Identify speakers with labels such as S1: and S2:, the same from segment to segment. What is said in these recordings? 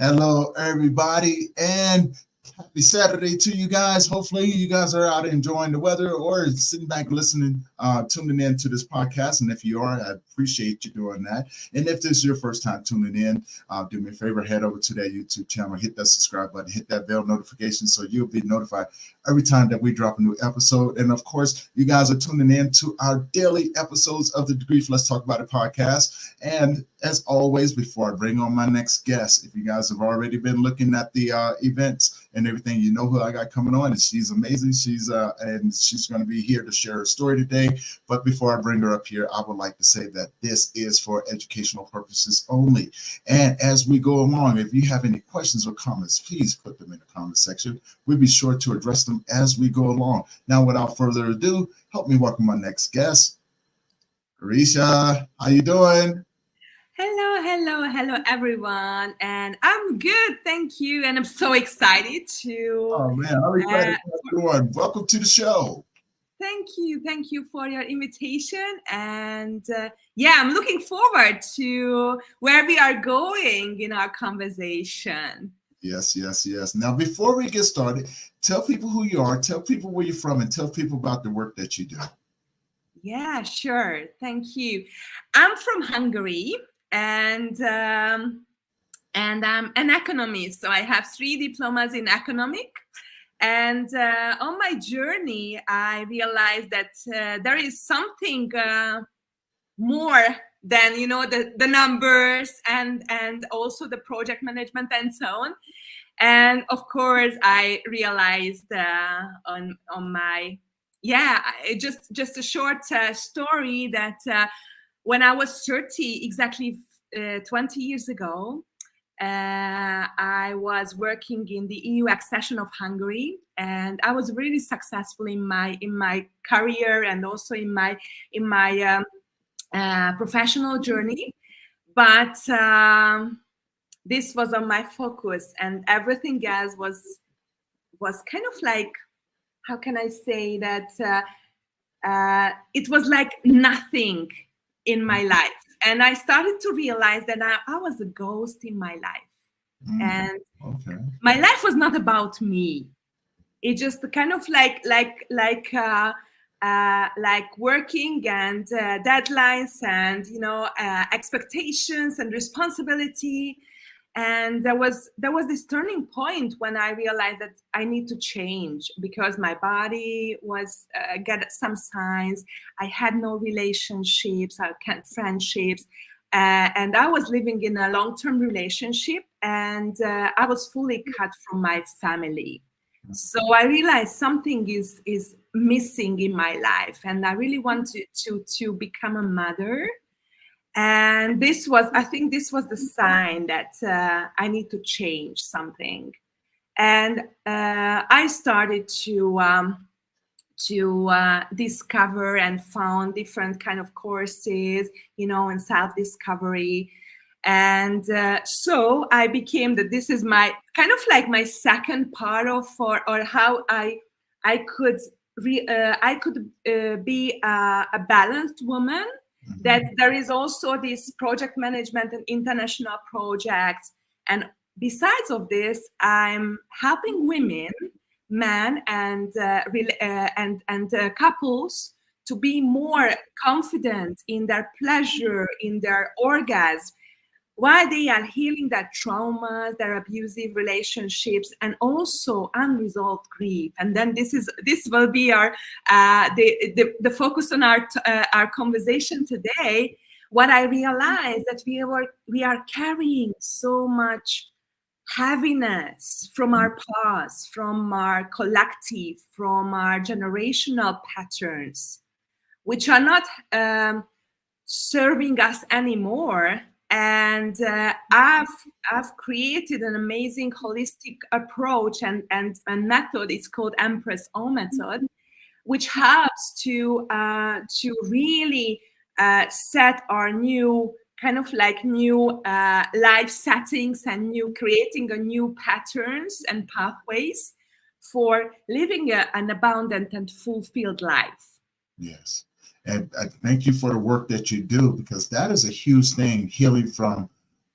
S1: Hello, everybody, and happy Saturday to you guys. Hopefully, you guys are out enjoying the weather or sitting back listening, tuning in to this podcast. And if you are, I appreciate you doing that. And if this is your first time tuning in, do me a favor, head over to that YouTube channel, hit that subscribe button, hit that bell notification so you'll be notified every time that we drop a new episode. And of course, you guys are tuning in to our daily episodes of the Grief Let's Talk About It podcast. And as always, before I bring on my next guest, if you guys have already been looking at the events and everything, you know who I got coming on, and she's amazing. She's going to be here to share her story today. But before I bring her up here, I would like to say that this is for educational purposes only. And as we go along, if you have any questions or comments, please put them in the comment section. We'll be sure to address them as we go along. Now, without further ado, help me welcome my next guest, Girisha. How you doing?
S2: Hello, everyone. And I'm good, thank you. And I'm so excited to...
S1: Oh, man, I'm excited for everyone. Welcome to the show.
S2: Thank you for your invitation. And I'm looking forward to where we are going in our conversation.
S1: Yes. Now, before we get started, tell people who you are, tell people where you're from, and tell people about the work that you do.
S2: Yeah, sure. Thank you. I'm from Hungary. And I'm an economist, so I have 3 diplomas in economic. And on my journey, I realized that there is something more than the numbers and also the project management and so on. And of course, I realized on my just a short story that. When I was 30, exactly 20 years ago, I was working in the EU accession of Hungary, and I was really successful in my career and also in my professional journey. But this was on my focus, and everything else was kind of like, how can I say that? It was like nothing in my life. And I started to realize that I was a ghost in my life. And my life was not about me. It just kind of like working and deadlines and expectations and responsibility. And there was this turning point when I realized that I need to change because my body was get some signs. I had no relationships, I can't friendships, and I was living in a long-term relationship, and I was fully cut from my family. So I realized something is missing in my life, and I really wanted to become a mother. And I think this was the sign that I need to change something. And I started to discover and found different kind of courses, in self-discovery. And so I became this is my kind of like my second part of or how I could be a balanced woman. That there is also this project management and international projects. And besides of this, I'm helping women, men, and couples to be more confident in their pleasure, in their orgasm, while they are healing their traumas, their abusive relationships, and also unresolved grief. And then this will be our the focus on our conversation today. What I realized that we are carrying so much heaviness from our past, from our collective, from our generational patterns, which are not serving us anymore. And I've created an amazing holistic approach and method. It's called Empress-O method, which helps to really set our new kind of like new life settings and creating a new patterns and pathways for living an abundant and fulfilled life.
S1: Yes. And I thank you for the work that you do, because that is a huge thing, healing from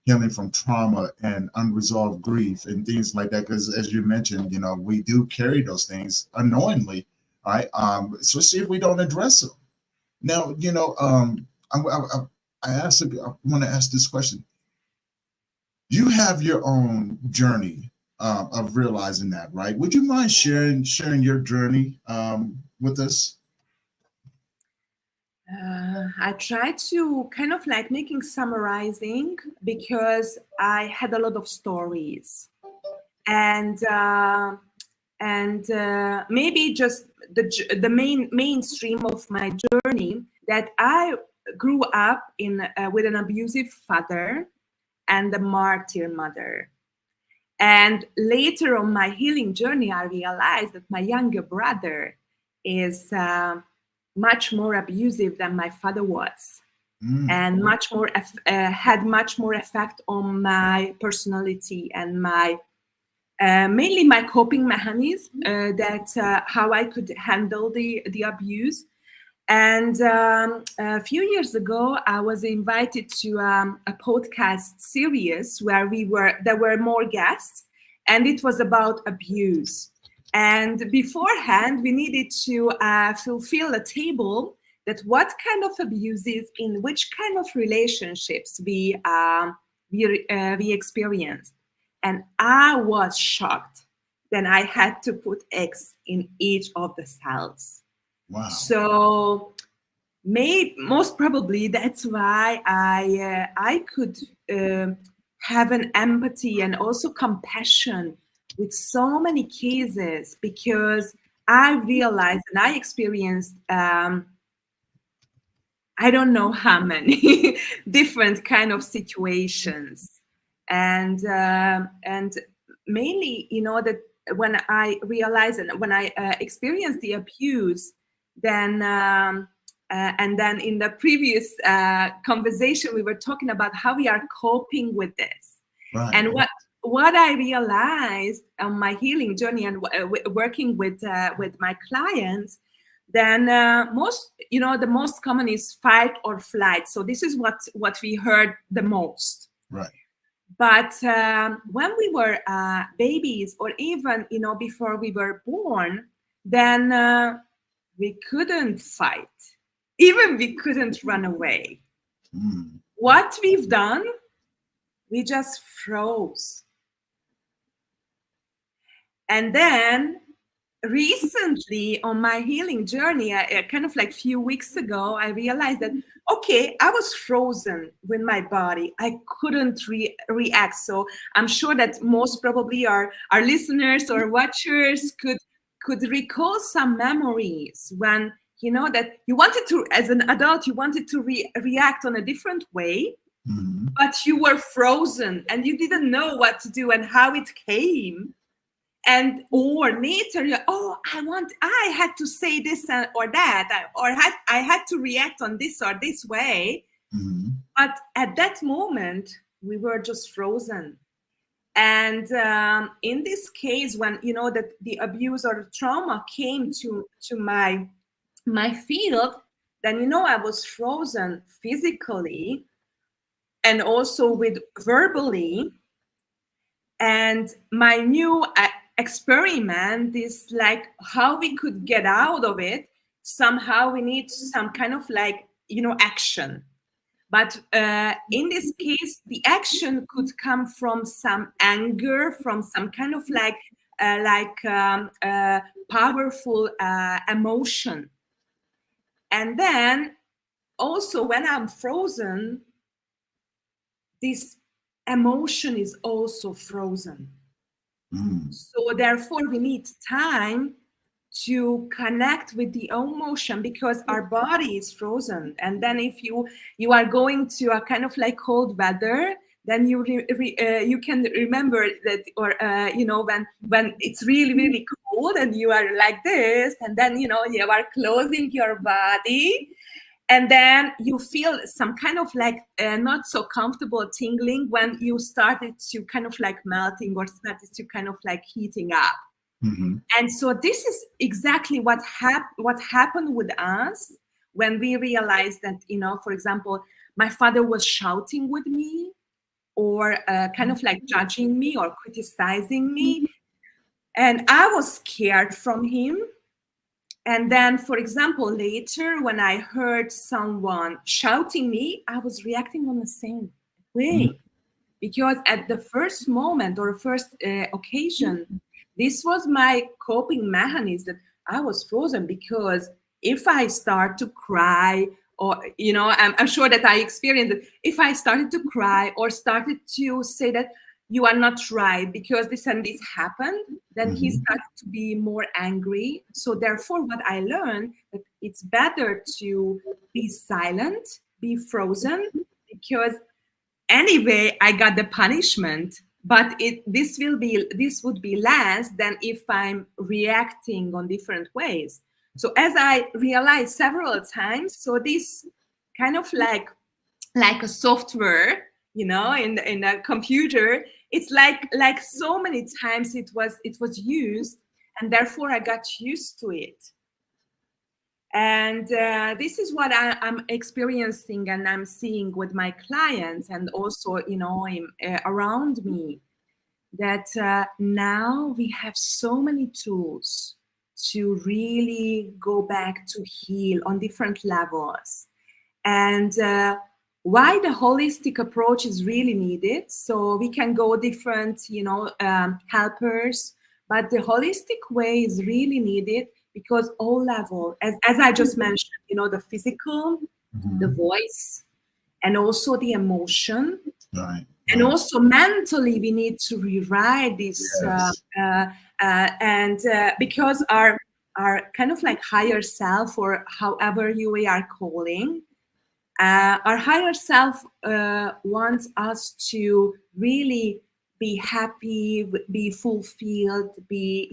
S1: healing from trauma and unresolved grief and things like that. Because as you mentioned, we do carry those things unknowingly, right? Especially if we don't address them. Now, I want to ask this question. You have your own journey of realizing that, right? Would you mind sharing your journey with us?
S2: I try to kind of like making summarizing because I had a lot of stories, and maybe just the mainstream of my journey, that I grew up in with an abusive father and a martyr mother. And later on my healing journey, I realized that my younger brother is much more abusive than my father was, and much more had much more effect on my personality and my mainly my coping mechanism, that how I could handle the abuse. And a few years ago, I was invited to a podcast series where there were more guests, and it was about abuse. And beforehand, we needed to fulfill a table that what kind of abuses in which kind of relationships we experienced. And I was shocked. Then I had to put X in each of the cells.
S1: Wow.
S2: So most probably that's why I could have an empathy and also compassion with so many cases, because I realized and I experienced I don't know how many different kind of situations, and mainly, that when I realized and when I experienced the abuse, then and then in the previous conversation we were talking about how we are coping with this,
S1: Right.
S2: And what I realized on my healing journey and working with my clients, then the most common is fight or flight. So this is what we heard the most.
S1: Right.
S2: But when we were babies, or even before we were born, then we couldn't fight, even we couldn't run away. What we've done, we just froze. And then recently on my healing journey, kind of like a few weeks ago, I realized that, okay, I was frozen with my body. I couldn't react. So I'm sure that most probably our listeners or watchers could recall some memories when, that you wanted to, as an adult, you wanted to react on a different way, but you were frozen and you didn't know what to do and how it came. And or later, I had to say this or that, I had to react on this or this way. But at that moment, we were just frozen. And in this case, when that the abuse or the trauma came to my field, then I was frozen physically and also with verbally. And my new experiment is like how we could get out of it. Somehow we need some kind of like action. But in this case, the action could come from some anger, from some kind of like powerful emotion. And then also when I'm frozen, this emotion is also frozen. So therefore we need time to connect with the emotion, because our body is frozen. And then if you are going to a kind of like cold weather, then you can remember that, or when it's really, really cold and you are like this, and then you are closing your body, and then you feel some kind of like not so comfortable tingling when you started to kind of like melting or started to kind of like heating up. And so this is exactly what happened with us when we realized that, for example, my father was shouting with me, or kind of like judging me or criticizing me. And I was scared from him. And then, for example, later when I heard someone shouting me, I was reacting on the same way. Because at the first moment or first occasion, this was my coping mechanism, that I was frozen. Because if I start to cry, or, I'm sure that I experienced it, if I started to cry or started to say that you are not right because this and this happened, then he started to be more angry. So therefore, what I learned, that it's better to be silent, be frozen, because anyway I got the punishment, but this would be less than if I'm reacting on different ways. So as I realized several times, so this kind of like a software, in a computer, it's like so many times it was used, and therefore I got used to it. And this is what I'm experiencing and I'm seeing with my clients, and also, around me, that now we have so many tools to really go back to heal on different levels. And why the holistic approach is really needed. So we can go different, helpers, but the holistic way is really needed, because all level, as I just mentioned, the physical, the voice, and also the emotion.
S1: Right.
S2: And also mentally, we need to rewrite this, because our kind of like higher self, or however we are calling, our higher self wants us to really be happy, be fulfilled, be,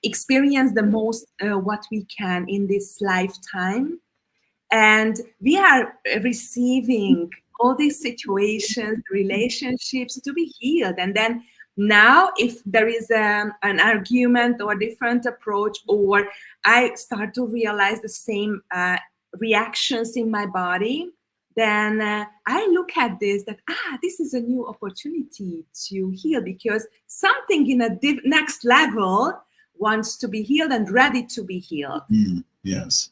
S2: experience the most what we can in this lifetime. And we are receiving all these situations, relationships to be healed. And then now, if there is an argument or a different approach, or I start to realize the same reactions in my body, then I look at this, that this is a new opportunity to heal, because something in a next level wants to be healed and ready to be healed.
S1: Yes,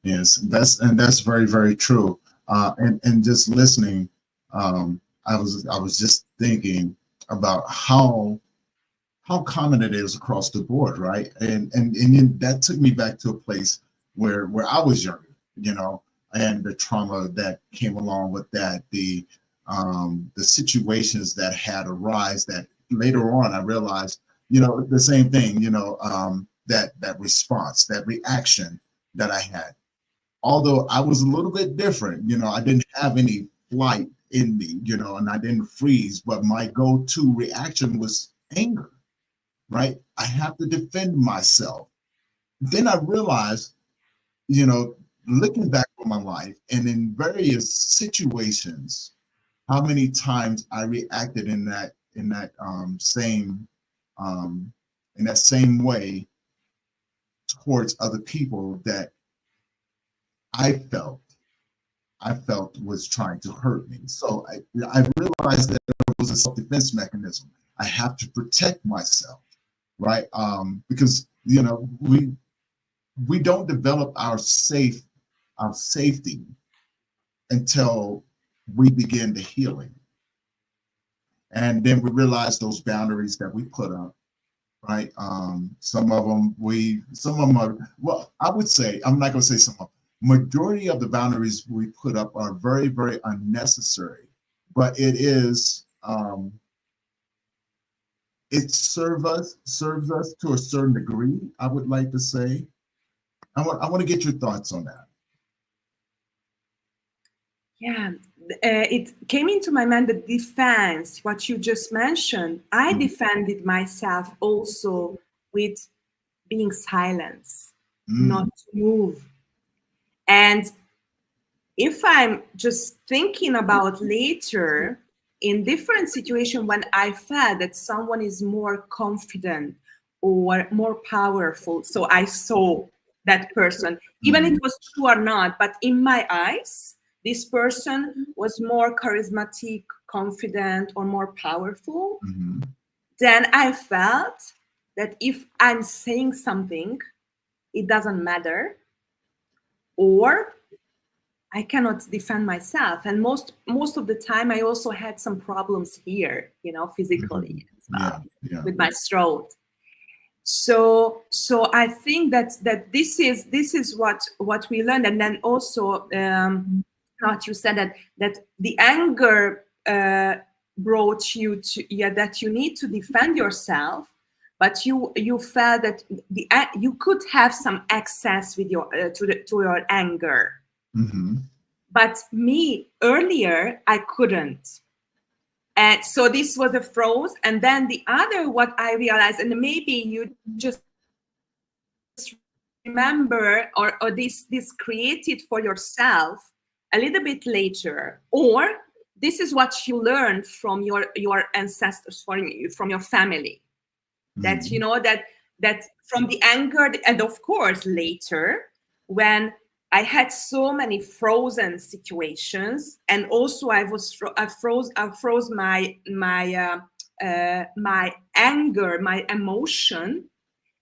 S1: that's very, very true. And just listening, I was just thinking about how common it is across the board, right? And then that took me back to a place where I was younger, and the trauma that came along with that, the situations that had arise, that later on I realized, the same thing, that response, that reaction that I had. Although I was a little bit different, I didn't have any flight in me, and I didn't freeze, but my go-to reaction was anger, right? I have to defend myself. Then I realized, looking back on my life and in various situations, how many times I reacted in that same way towards other people that I felt was trying to hurt me. So I realized that it was a self-defense mechanism. I have to protect myself, right? Because we don't develop our safety until we begin the healing. And then we realize those boundaries that we put up, right? Some of them are, well, I would say, I'm not going to say some of them. Majority of the boundaries we put up are very, very unnecessary, but it serves us to a certain degree, I would like to say. I want to get your thoughts on that.
S2: Yeah, it came into my mind, the defense, what you just mentioned. I defended myself also with being silent, not to move. And if I'm just thinking about later, in different situations when I felt that someone is more confident or more powerful, so I saw that person, even it was true or not, but in my eyes, this person was more charismatic, confident or more powerful,
S1: Mm-hmm.
S2: then I felt that if I'm saying something, it doesn't matter, or I cannot defend myself. And most of the time, I also had some problems here, physically
S1: Mm-hmm.
S2: as
S1: Yeah,
S2: well,
S1: yeah.
S2: with my throat. So I think that this is what we learned. And then also what you said, that the anger brought you to, that you need to defend yourself, but you felt that you could have some access with your to your anger.
S1: Mm-hmm.
S2: But me, earlier, I couldn't. And so this was a froze. And then the other, what I realized, and maybe you just remember, or this created for yourself a little bit later, or this is what you learned from your ancestors, from your family, that
S1: Mm-hmm.
S2: that from the anger. And of course later, when I had so many frozen situations, and also I froze my anger, my emotion.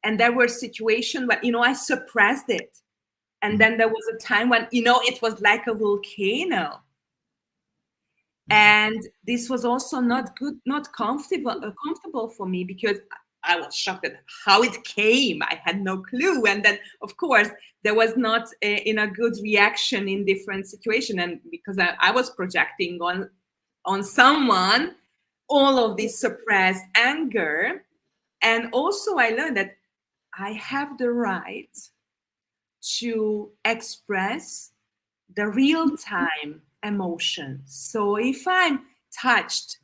S2: And there were situations when I suppressed it, and then there was a time when it was like a volcano. And this was also not good, not comfortable for me, because I was shocked at how it came. I had no clue. And then, of course, there was not in a good reaction in different situations. And because I was projecting on someone all of this suppressed anger. And also I learned that I have the right to express the real-time emotions. So if I'm touched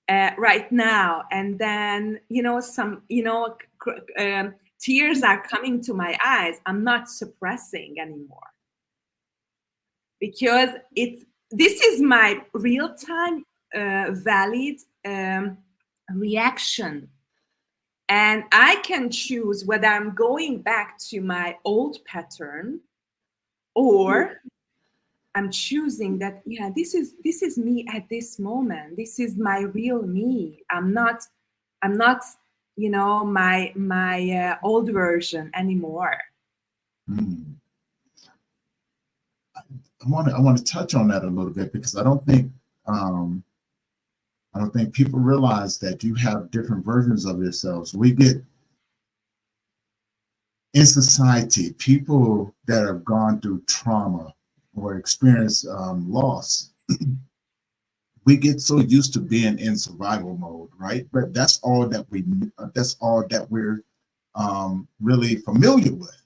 S2: right now, and then some tears are coming to my eyes, I'm not suppressing anymore, because this is my real-time valid reaction. And I can choose whether I'm going back to my old pattern, or I'm choosing that, this is me at this moment. This is my real me. I'm not my old version anymore.
S1: Mm. I want to touch on that a little bit, because I don't think people realize that you have different versions of yourselves. We get in society, people that have gone through trauma or experienced loss, we get so used to being in survival mode, right? But that's all that we're really familiar with.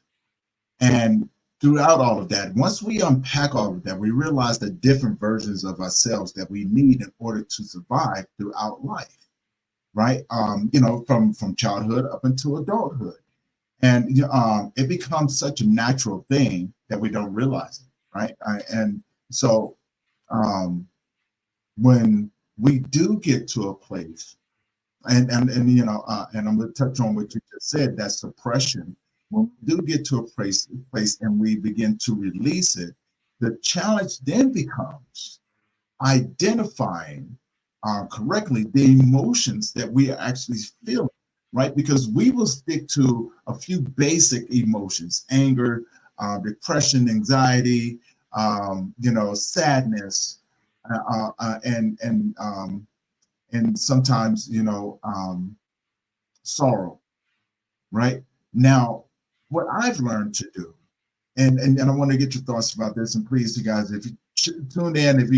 S1: And throughout all of that, once we unpack all of that, we realize the different versions of ourselves that we need in order to survive throughout life, right? From childhood up into adulthood. And it becomes such a natural thing that we don't realize it, right? And so when we do get to a place, and I'm going to touch on what you just said, that suppression. When we do get to a place and we begin to release it, the challenge then becomes identifying correctly the emotions that we are actually feeling, right? Because we will stick to a few basic emotions: anger, depression, anxiety, sadness, and sometimes sorrow, right? Now, what I've learned to do, and I want to get your thoughts about this, and please, you guys, if you tune in, if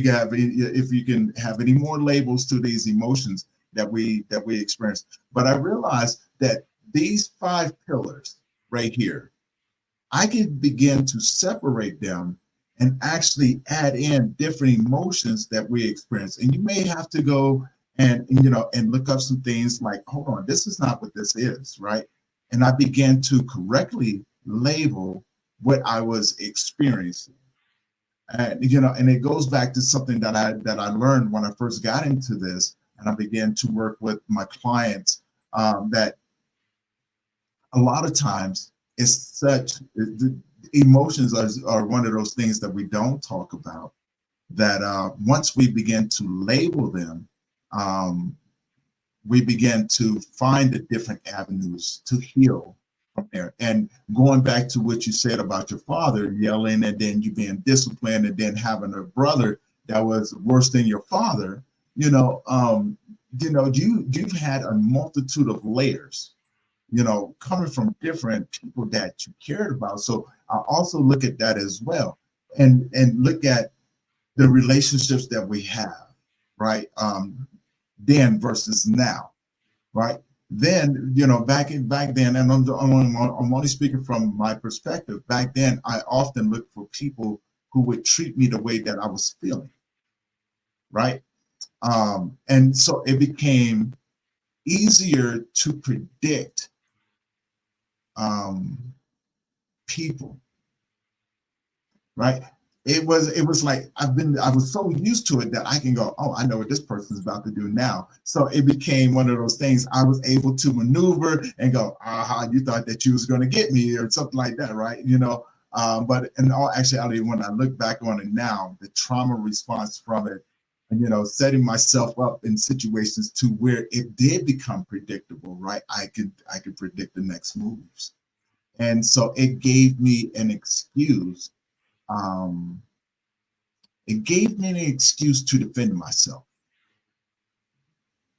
S1: you can have any more labels to these emotions that we experience. But I realized that these 5 pillars right here, I can begin to separate them and actually add in different emotions that we experience. And you may have to go and look up some things like, hold on, this is not what this is, right? And I began to correctly label what I was experiencing. And and it goes back to something that I learned when I first got into this, and I began to work with my clients, that a lot of times the emotions are one of those things that we don't talk about, that once we begin to label them, we begin to find the different avenues to heal from there. And going back to what you said about your father yelling, and then you being disciplined, and then having a brother that was worse than your father, you've had a multitude of layers, coming from different people that you cared about. So I also look at that as well, and look at the relationships that we have, right? Then versus now, right? Then, back then, and I'm only speaking from my perspective. Back then, I often looked for people who would treat me the way that I was feeling, right? And so it became easier to predict people, right? It was like I was so used to it that I can go, oh, I know what this person's about to do now. So it became one of those things I was able to maneuver and go, aha, you thought that you was going to get me or something like that, right? But in all actuality, when I look back on it now, the trauma response from it, and setting myself up in situations to where it did become predictable, right? I could predict the next moves. And so it gave me an excuse. It gave me an excuse to defend myself,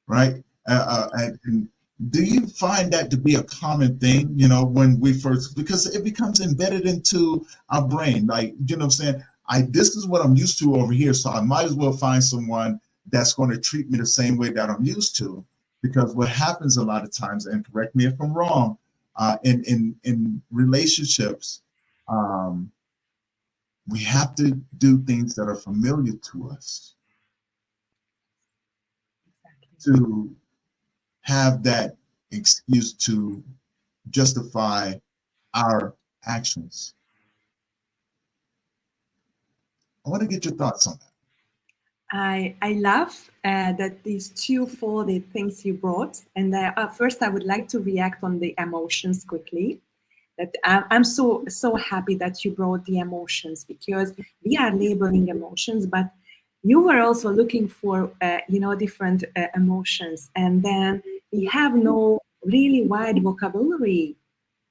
S1: right? And do you find that to be a common thing, when we first, because it becomes embedded into our brain, like, what I'm saying? This is what I'm used to over here, so I might as well find someone that's going to treat me the same way that I'm used to. Because what happens a lot of times, and correct me if I'm wrong, in relationships, we have to do things that are familiar to us to have that excuse to justify our actions. I want to get your thoughts on that.
S2: I love that these two-folded things you brought. And first, I would like to react on the emotions quickly. That I'm so happy that you brought the emotions, because we are labeling emotions, but you were also looking for different emotions, and then we have no really wide vocabulary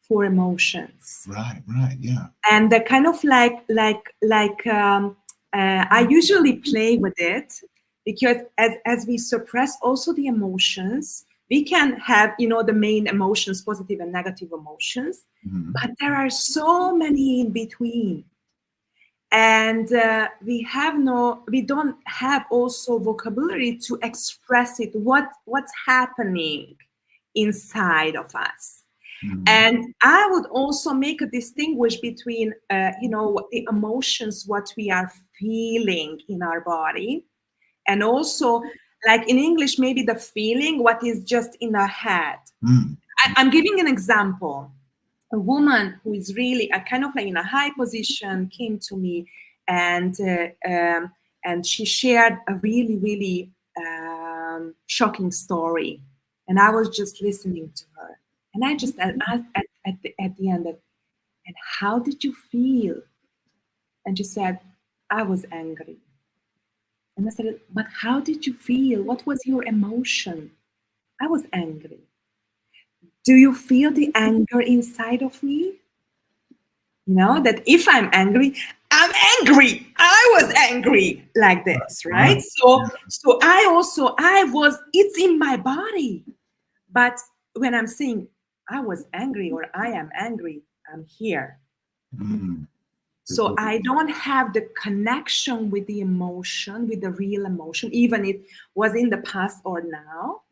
S2: for emotions.
S1: Right, yeah.
S2: And the kind of I usually play with it, because as we suppress also the emotions, we can have the main emotions, positive and negative emotions. Mm-hmm. But there are so many in between, and we don't have also vocabulary to express it, what's happening inside of us. Mm-hmm. And I would also make a distinguish between the emotions, what we are feeling in our body, and also, like in English, maybe the feeling, what is just in our head. Mm. I'm giving an example. A woman who is really kind of like in a high position came to me, and she shared a really, really shocking story. And I was just listening to her. And I just asked at the end, and how did you feel? And she said, I was angry. And I said, but how did you feel? What was your emotion? I was angry. Do you feel the anger inside of me? That if I'm angry, I'm angry. I was angry like this, right? So it's in my body. But when I'm saying I was angry or I am angry, I'm here. Mm-hmm. So I don't have the connection with the emotion, with the real emotion, even it was in the past or now.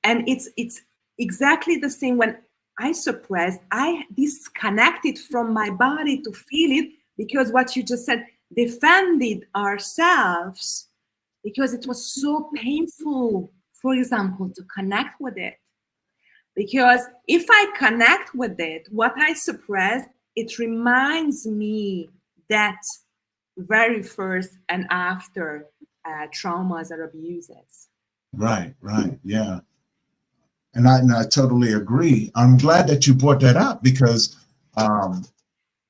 S2: And it's exactly the same when I suppressed, I disconnected from my body to feel it, because what you just said, defended ourselves, because it was so painful, for example, to connect with it. Because if I connect with it, what I suppressed, it reminds me that very first and after traumas or abuses.
S1: Right, yeah. And I totally agree. I'm glad that you brought that up, because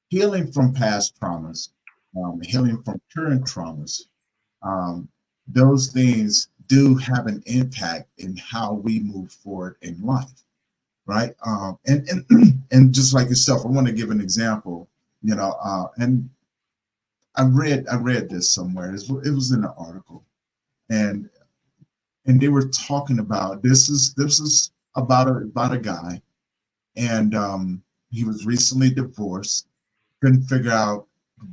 S1: healing from past traumas, healing from current traumas, those things do have an impact in how we move forward in life, right? And just like yourself, I want to give an example, and I read this somewhere. It was in an article, and they were talking about this is about a guy, and he was recently divorced, couldn't figure out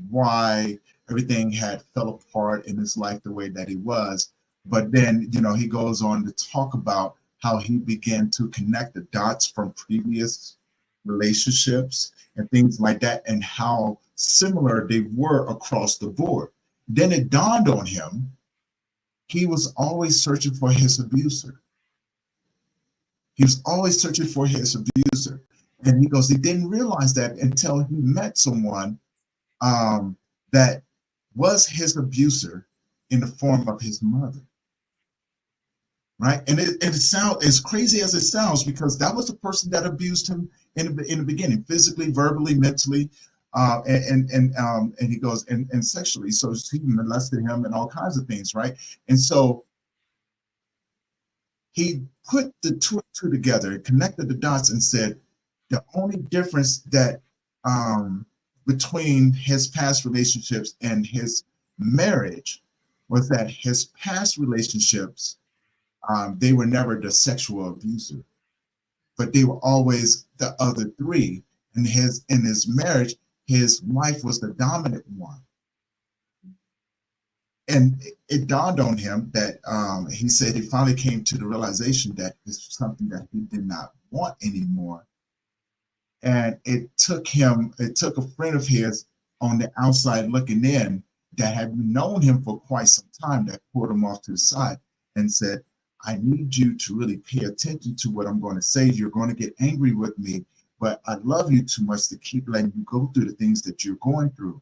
S1: why everything had fell apart in his life the way that he was. But then, he goes on to talk about how he began to connect the dots from previous relationships and things like that, and how similar they were across the board. Then it dawned on him he was always searching for his abuser. He was always searching for his abuser. And he goes, he didn't realize that until he met someone that was his abuser in the form of his mother. Right. And it sounds as crazy as it sounds, because that was the person that abused him in the beginning, physically, verbally, mentally, and he goes and sexually. So he molested him and all kinds of things. Right. And so he put the two and two together, connected the dots, and said the only difference that between his past relationships and his marriage was that his past relationships, they were never the sexual abuser, but they were always the other three. In his marriage, his wife was the dominant one. And it dawned on him that he said he finally came to the realization that this was something that he did not want anymore. And it took a friend of his on the outside looking in that had known him for quite some time, that pulled him off to the side and said, I need you to really pay attention to what I'm going to say. You're going to get angry with me, but I love you too much to keep letting you go through the things that you're going through.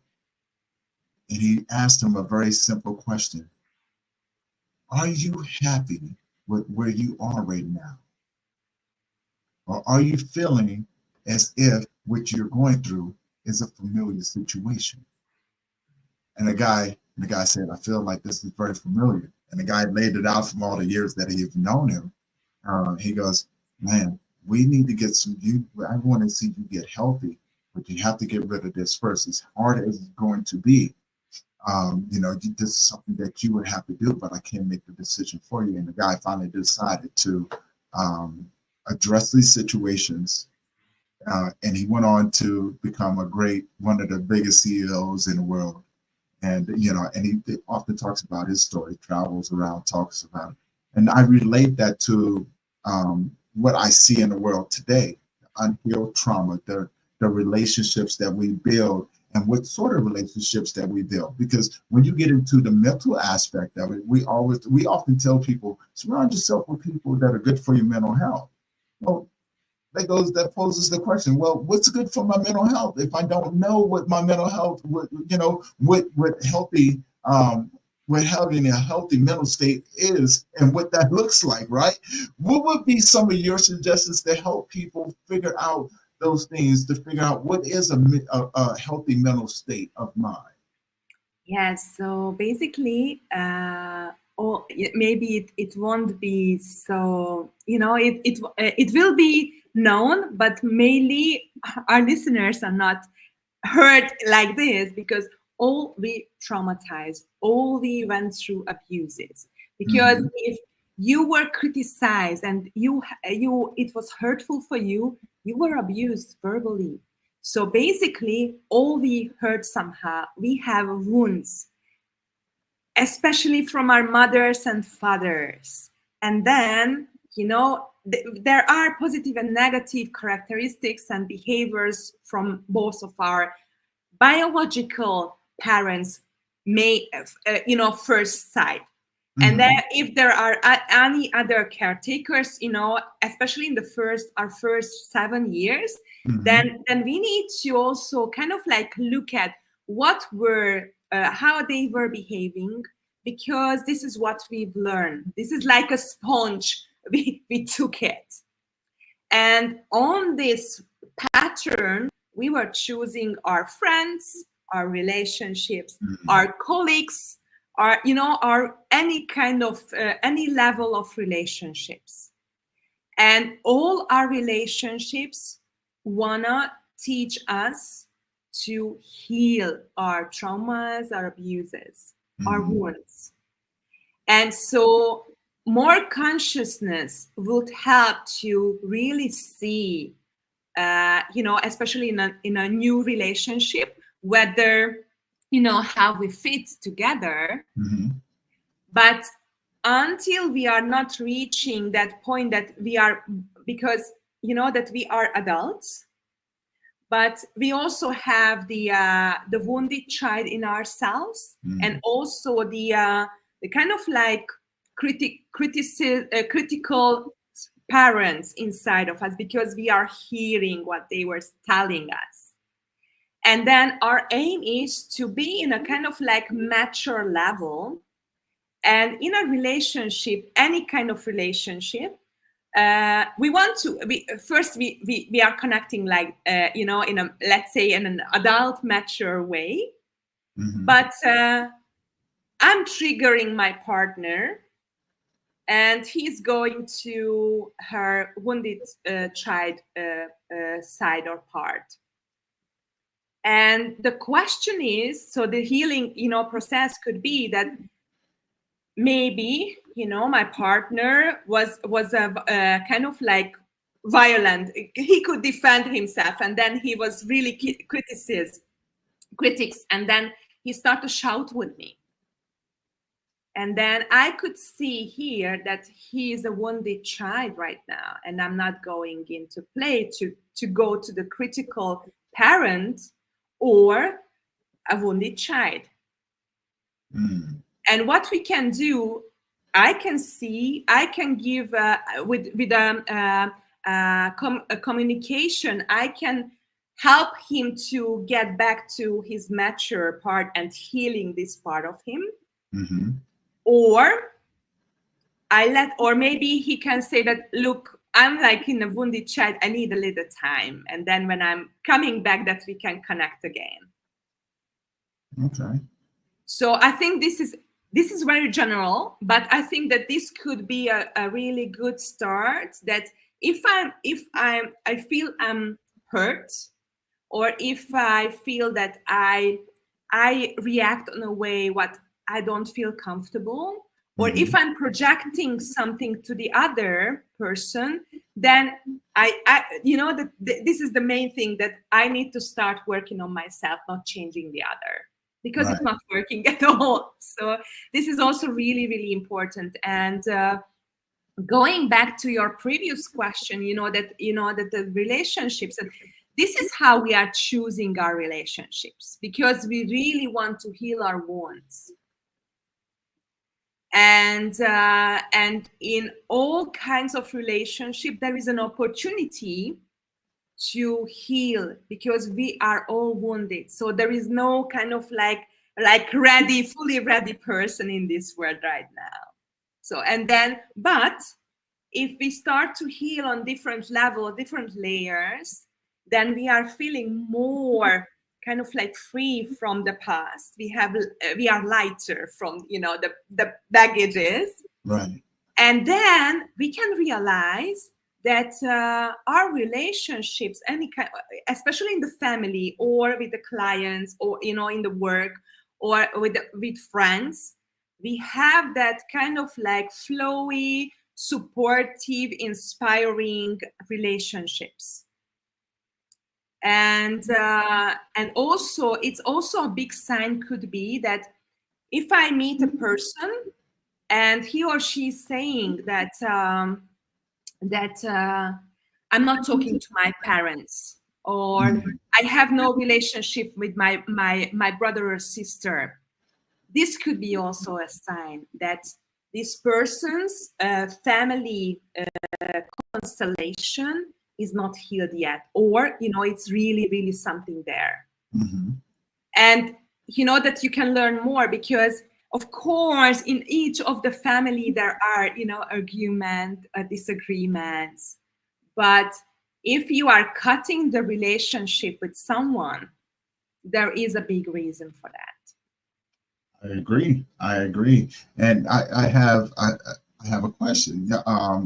S1: And he asked him a very simple question. Are you happy with where you are right now? Or are you feeling as if what you're going through is a familiar situation? And the guy said, I feel like this is very familiar. And the guy laid it out from all the years that he's known him. He goes, man, we need to get I want to see you get healthy, but you have to get rid of this first. As hard as it's going to be, this is something that you would have to do, but I can't make the decision for you. And the guy finally decided to address these situations. And he went on to become one of the biggest CEOs in the world. And, and he often talks about his story, travels around, talks about it. And I relate that to what I see in the world today, unhealed trauma, the relationships that we build, and what sort of relationships that we build. Because when you get into the mental aspect of it, we often tell people, surround yourself with people that are good for your mental health. Well, that poses the question, well, what's good for my mental health if I don't know what my mental health, what having a healthy mental state is and what that looks like, right? What would be some of your suggestions to help people figure out those things, to figure out what is a healthy mental state of mind?
S2: Yes, so basically, maybe it won't be so, it will be known, but mainly our listeners are not heard like this, because all we traumatized, all we went through abuses. Because if you were criticized and it was hurtful for you, you were abused verbally. So basically, all we hurt somehow, we have wounds, especially from our mothers and fathers. And then, there are positive and negative characteristics and behaviors from both of our biological parents, first sight. And then if there are any other caretakers, especially in our first 7 years, then we need to also kind of like look at how they were behaving, because this is what we've learned. This is like a sponge. We took it. And on this pattern, we were choosing our friends, our relationships, our colleagues, are any kind of any level of relationships, and all our relationships wanna teach us to heal our traumas, our abuses, our wounds. And so more consciousness would help to really see, especially in a new relationship, whether, how we fit together. But until we are not reaching that point that we are, because, that we are adults, but we also have the wounded child in ourselves, and also the kind of like critical parents inside of us, because we are hearing what they were telling us. And then our aim is to be in a kind of like mature level, and in a relationship, any kind of relationship, we want to we are connecting like in a, let's say, in an adult mature way. But I'm triggering my partner, and he's going to her wounded child side or part. And the question is, so the healing process could be that maybe my partner was a kind of like violent. He could defend himself, and then he was really critics, and then he started to shout with me. And then I could see here that he is a wounded child right now, and I'm not going into play to go to the critical parent or a wounded child. And what we can do, I can give with a communication, I can help him to get back to his mature part and healing this part of him. Or or maybe he can say that, look, I'm like in a wounded child, I need a little time, and then when I'm coming back, that we can connect again.
S1: Okay. So
S2: I think this is very general, but I think that this could be a really good start. That if I feel I'm hurt, or if I feel that I react in a way what I don't feel comfortable, or if I'm projecting something to the other person, then this is the main thing, that I need to start working on myself, not changing the other, because it's not working at all. So this is also really, really important. And going back to your previous question, that the relationships, and this is how we are choosing our relationships, because we really want to heal our wounds. And in all kinds of relationship, there is an opportunity to heal, because we are all wounded. So there is no kind of like fully ready person in this world right now. So, and then, but if we start to heal on different levels, different layers, then we are feeling more kind of like free from the past. We are lighter from the baggages,
S1: right?
S2: And then we can realize that our relationships, any kind, especially in the family or with the clients, or in the work, or with friends, we have that kind of like flowy, supportive, inspiring relationships. And also, it's also a big sign could be that if I meet a person and he or she is saying that I'm not talking to my parents, or I have no relationship with my brother or sister, this could be also a sign that this person's family constellation is not healed yet, or it's really, really something there. And that you can learn more, because of course in each of the family there are argument, disagreements, but if you are cutting the relationship with someone, there is a big reason for that.
S1: I agree. I agree. And I have a question. Yeah,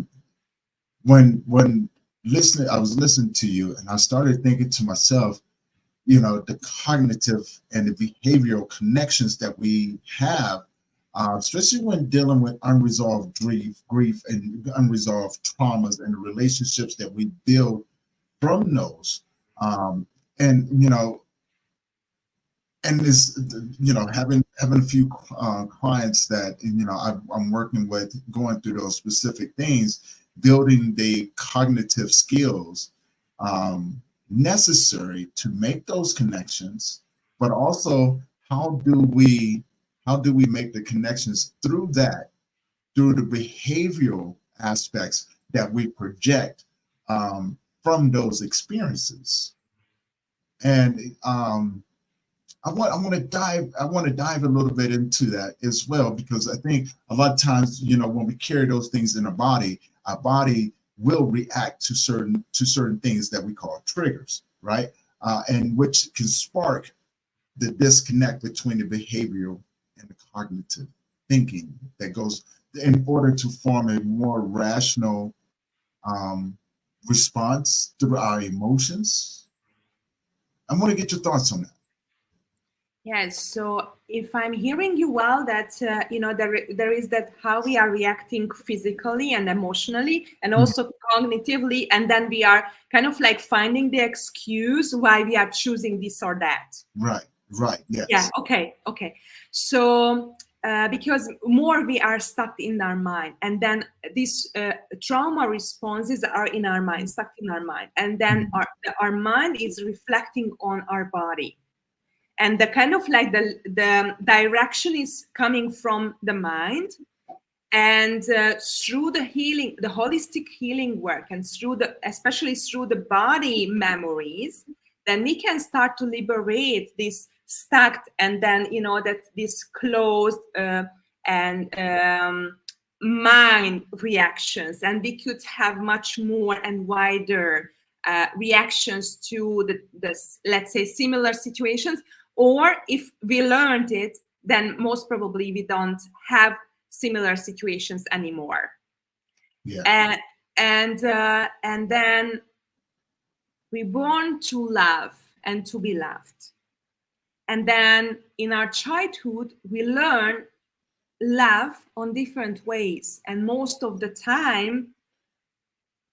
S1: when listening, I was listening to you, and I started thinking to myself, the cognitive and the behavioral connections that we have, especially when dealing with unresolved grief and unresolved traumas and the relationships that we build from those. And and this, having a few clients that I'm working with, going through those specific things, building the cognitive skills necessary to make those connections, but also how do we make the connections through the behavioral aspects that we project from those experiences. And I want to dive a little bit into that as well, because I think a lot of times, when we carry those things in our body will react to certain things that we call triggers, right? And which can spark the disconnect between the behavioral and the cognitive thinking that goes in order to form a more rational response to our emotions. I want to get your thoughts on that.
S2: Yes, so if I'm hearing you well, that there is that how we are reacting physically and emotionally, and
S1: Mhm.
S2: also cognitively, and then we are kind of like finding the excuse why we are choosing this or that.
S1: Right,
S2: Yeah.
S1: yes.
S2: Okay. So because more we are stuck in our mind, and then these trauma responses are in our mind, stuck in our mind, and then
S1: Mhm.
S2: our mind is reflecting on our body, and the kind of like the direction is coming from the mind, and through the healing, the holistic healing work, and through especially through the body memories, then we can start to liberate this stuck, and then that this closed and mind reactions, and we could have much more and wider reactions to the let's say similar situations. Or if we learned it, then most probably we don't have similar situations anymore.
S1: Yeah.
S2: And then we born to love and to be loved, and then in our childhood we learn love on different ways, and most of the time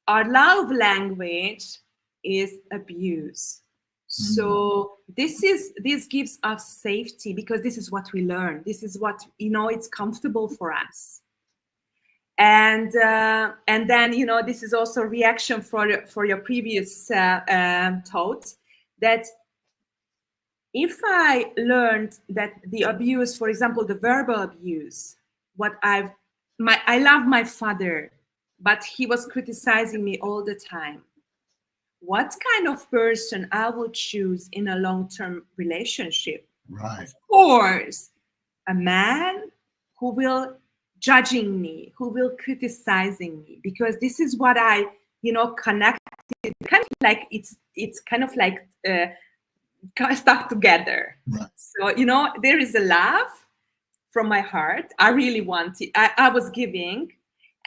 S2: our love language is abuse.
S1: Mm.
S2: So this gives us safety, because this is what we learn, this is what it's comfortable for us. And then this is also a reaction for your previous thoughts, that if I learned that the abuse, for example, the verbal abuse, I love my father, but he was criticizing me all the time. What kind of person I would choose in a long-term relationship?
S1: Right.
S2: Of course, a man who will judging me, who will criticizing me, because this is what I, connected, kind of like it's kind of like stuck together.
S1: Right.
S2: So, there is a love from my heart. I really wanted, I was giving.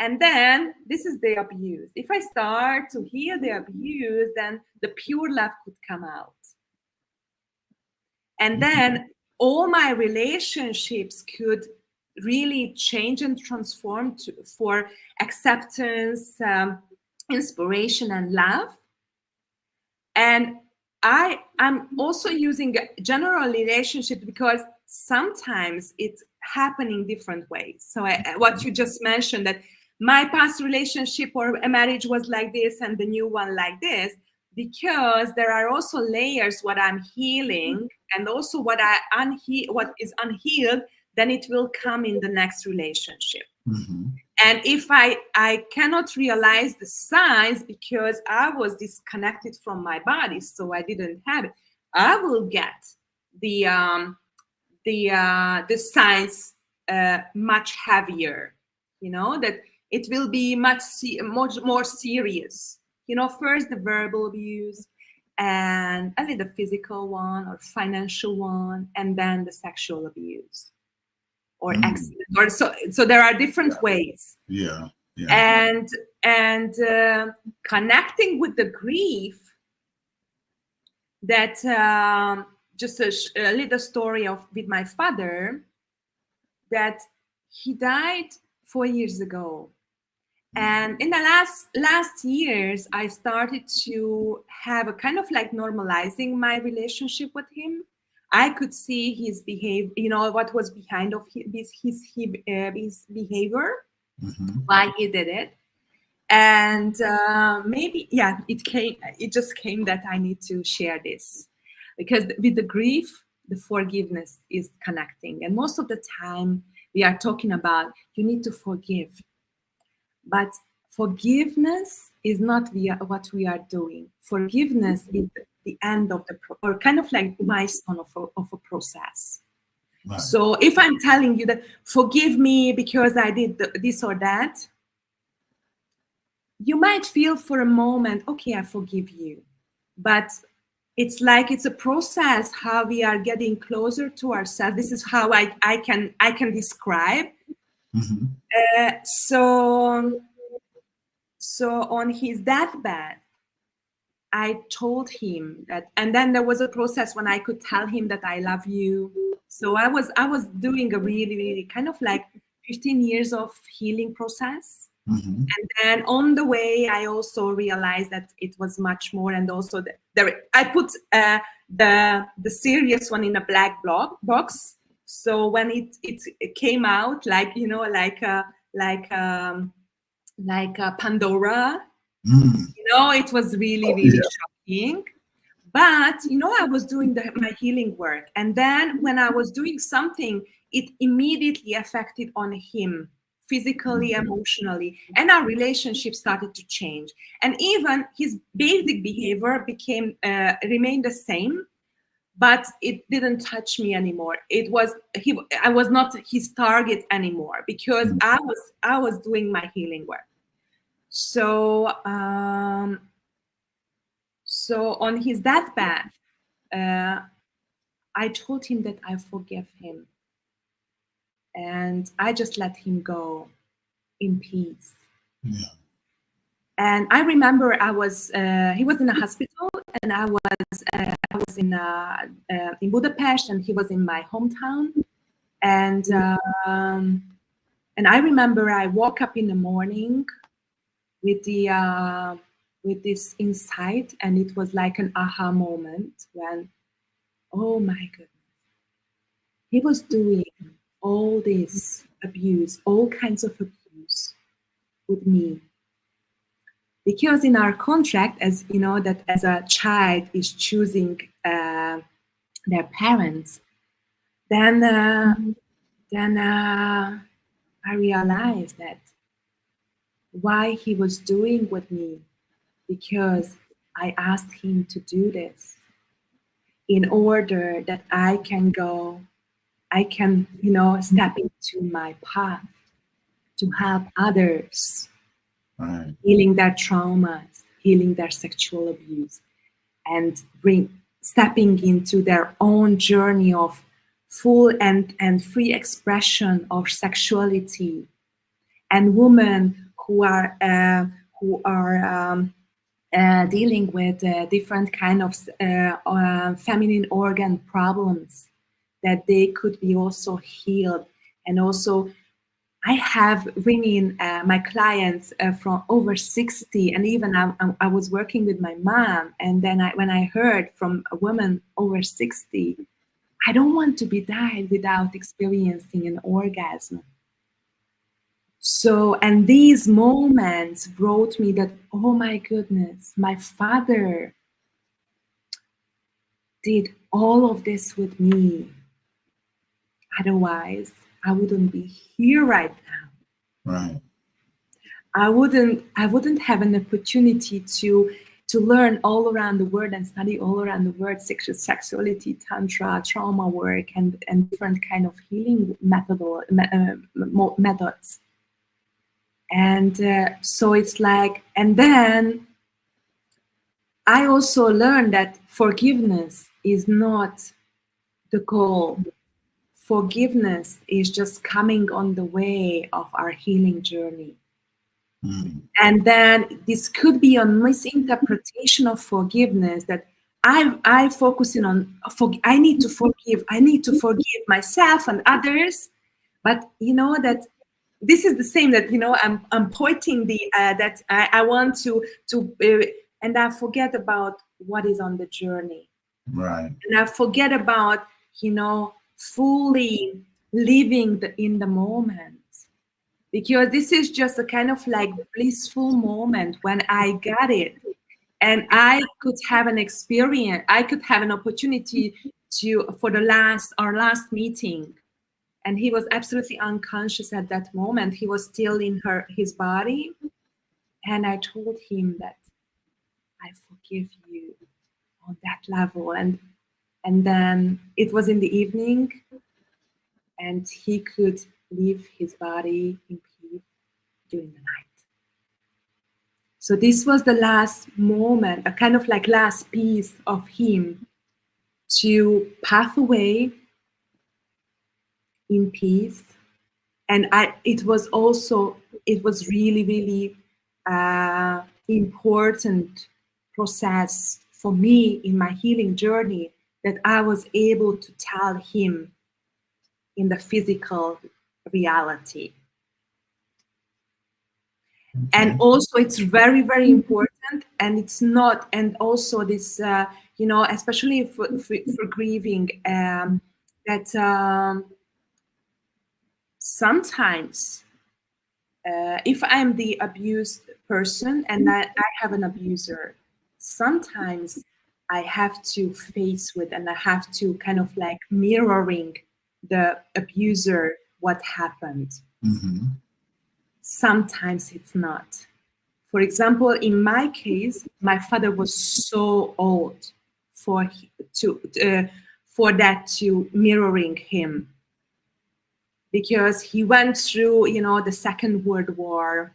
S2: And then this is the abuse. If I start to heal the abuse, then the pure love could come out. And then all my relationships could really change and transform for acceptance, inspiration, and love. And I'm also using a general relationship, because sometimes it's happening different ways. So what you just mentioned, that my past relationship or a marriage was like this and the new one like this, because there are also layers what I'm healing, and also what is unhealed, then it will come in the next relationship.
S1: Mm-hmm.
S2: And if I cannot realize the signs, because I was disconnected from my body, so I didn't have it, I will get the signs much heavier. That it will be much more serious. First the verbal abuse, and then the physical one or financial one, and then the sexual abuse. or accident, or so there are different ways.
S1: Yeah.
S2: And connecting with the grief, that just a little story with my father, that he died 4 years ago. And in the last years, I started to have a kind of like normalizing my relationship with him. I could see his behavior, what was behind of his behavior, why he did it. And maybe, it just came that I need to share this, because with the grief, the forgiveness is connecting. And most of the time we are talking about you need to forgive. But forgiveness is not what we are doing. Forgiveness is the end of or kind of like milestone of a process. Right. So if I'm telling you that forgive me because I did this or that, you might feel for a moment, okay, I forgive you. But it's like it's a process how we are getting closer to ourselves. This is how I can describe. So on his deathbed, I told him that, and then there was a process when I could tell him that I love you. So I was doing a really, really kind of like 15 years of healing process. And then on the way, I also realized that it was much more. And also I put the serious one in a black box. So when it came out, like Pandora, it was really, really shocking. But, I was doing my healing work. And then when I was doing something, it immediately affected on him, physically, emotionally. And our relationship started to change. And even his basic behavior remained the same, but it didn't touch me anymore. I was not his target anymore, because I was doing my healing work. So on his deathbed, I told him that I forgive him, and I just let him go in peace. Yeah. And I remember he was in a hospital, and I was in Budapest, and he was in my hometown, and I remember I woke up in the morning with this insight, and it was like an aha moment when, oh my goodness, he was doing all this abuse, all kinds of abuse with me. Because in our contract, as you know, that as a child is choosing their parents, then I realized that why he was doing with me, because I asked him to do this in order that I can step into my path to help others, right, healing their traumas, healing their sexual abuse, and stepping into their own journey of full and free expression of sexuality. And women who are dealing with different kind of feminine organ problems, that they could be also healed. And also, I have women, my clients from over 60, and even I was working with my mom, and then when I heard from a woman over 60, I don't want to be died without experiencing an orgasm. So, and these moments brought me that, oh my goodness, my father did all of this with me. Otherwise, I wouldn't be here right now. Right. I wouldn't have an opportunity to learn all around the world and study all around the world sexuality, tantra, trauma work, and different kind of healing methods. And so it's like, and then I also learned that forgiveness is not the goal. forgiveness is just coming on the way of our healing journey. And then this could be a misinterpretation of forgiveness, that I focusing on I need to forgive myself and others, but that this is the same, that I'm pointing the that I want to and I forget about what is on the journey,
S1: right?
S2: And I forget about fully living in the moment. Because this is just a kind of like blissful moment when I got it. And I could have an experience, I could have an opportunity for our last meeting. And he was absolutely unconscious at that moment. He was still in his body. And I told him that I forgive you on that level. And then it was in the evening, and he could leave his body in peace during the night. So this was the last moment, a kind of like last piece of him to pass away in peace. And it was really, really important process for me in my healing journey, that I was able to tell him in the physical reality. And also it's very, very important, and it's not, and also this, especially for grieving, that sometimes if I'm the abused person and I have an abuser, sometimes I have to face with, and I have to kind of like mirroring the abuser what happened.
S1: Mm-hmm.
S2: Sometimes it's not. For example, in my case, my father was so old for that to mirroring him, because he went through, the Second World War.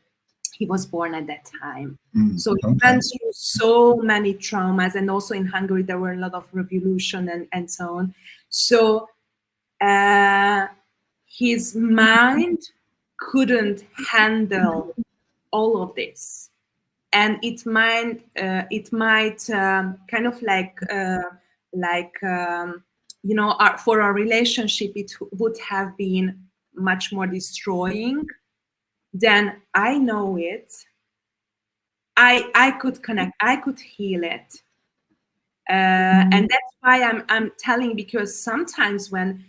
S2: He was born at that time. So he went through so many traumas, and also in Hungary there were a lot of revolution and so on. So his mind couldn't handle all of this, and it might kind of like for our relationship, it would have been much more destroying than I know it. I could connect, I could heal it, and that's why I'm telling, because sometimes when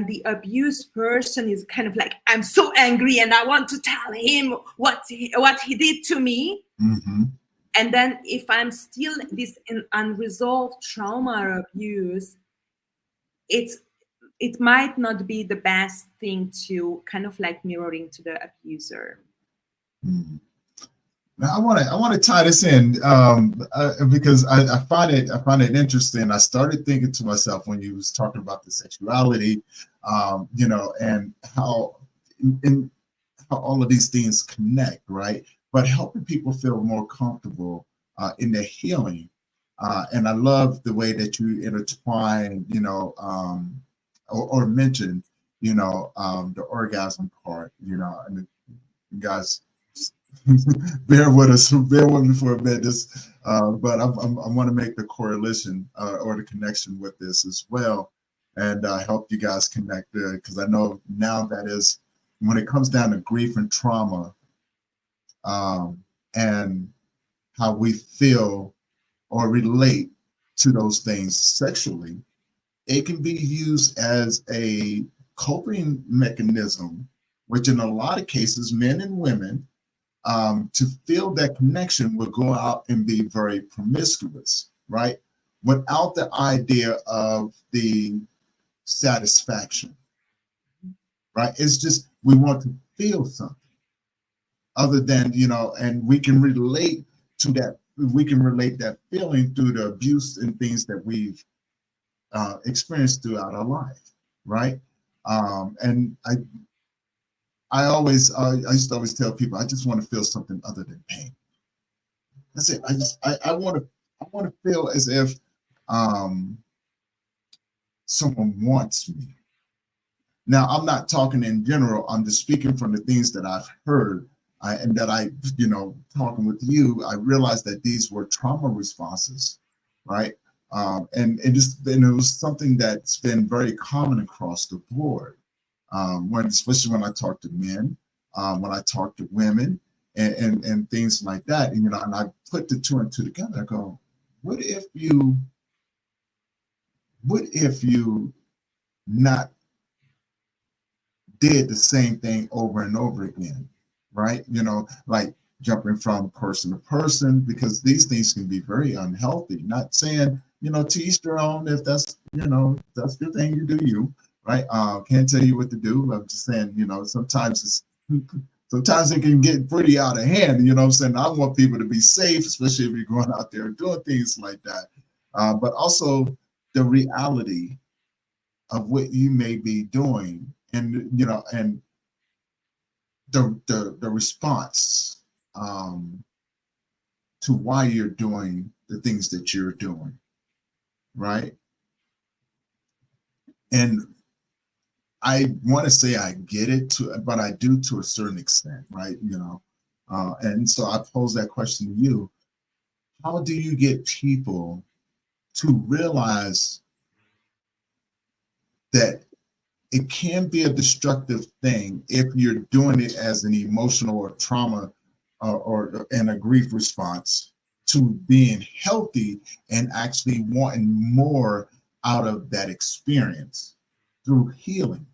S2: the abused person is kind of like, I'm so angry and I want to tell him what he did to me.
S1: Mm-hmm.
S2: And then if I'm still this unresolved trauma or abuse, it might not be the best thing to kind of like mirroring to the abuser.
S1: Mm-hmm. Now I want to tie this in because I find it interesting. I started thinking to myself when you was talking about the sexuality, and how all of these things connect, right? But helping people feel more comfortable in their healing, and I love the way that you intertwine, or mention, the orgasm part, and you guys. bear with me for a bit. But I want to make the correlation or the connection with this as well, and help you guys connect there, because I know now that is when it comes down to grief and trauma, and how we feel or relate to those things sexually, it can be used as a coping mechanism, which in a lot of cases, men and women, to feel that connection, will go out and be very promiscuous, right? Without the idea of the satisfaction, right? It's just, we want to feel something other than, and we can relate to that. We can relate that feeling through the abuse and things that we've experienced throughout our life, right? And I used to always tell people, I just want to feel something other than pain. That's it. I want to feel as if someone wants me, Now, I'm not talking in general. I'm just speaking from the things that I've heard and that I, talking with you, I realized that these were trauma responses, right? And it was something that's been very common across the board. Especially when I talk to men, when I talk to women, and things like that. And and I put the two and two together. I go, what if you not did the same thing over and over again, right? Like jumping from person to person, because these things can be very unhealthy. Not saying, to each their own. If that's, that's your thing, you do you, right? Can't tell you what to do. I'm just saying, sometimes it can get pretty out of hand. You know what I'm saying? I want people to be safe, especially if you're going out there doing things like that. But also the reality of what you may be doing, and and the response to why you're doing the things that you're doing, right? And I want to say I get it, but I do to a certain extent, right? And so I pose that question to you: how do you get people to realize that it can be a destructive thing if you're doing it as an emotional or trauma and a grief response, to being healthy and actually wanting more out of that experience through healing?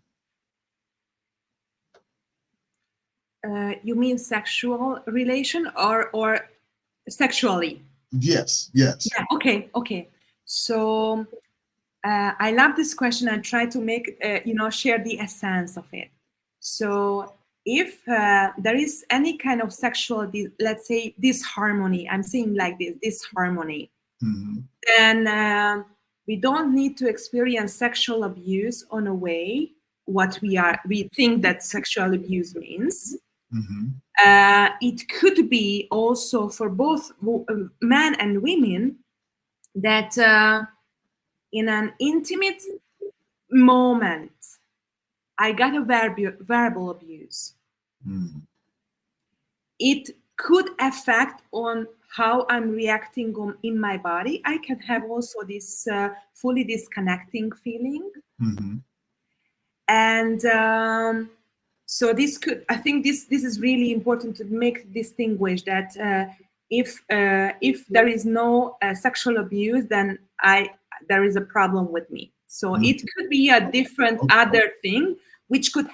S2: You mean sexual relation or sexually?
S1: Yes.
S2: Yeah. Okay. So I love this question and try to make share the essence of it. So if there is any kind of sexual, let's say, disharmony, I'm saying like this disharmony, then we don't need to experience sexual abuse on a way what we think that sexual abuse means. It could be also for both men and women that in an intimate moment I got a verbal abuse. It could affect on how I'm reacting in my body. I can have also this fully disconnecting feeling. And so I think this is really important to distinguish that if there is no sexual abuse, then there is a problem with me. So it could be a different other thing which could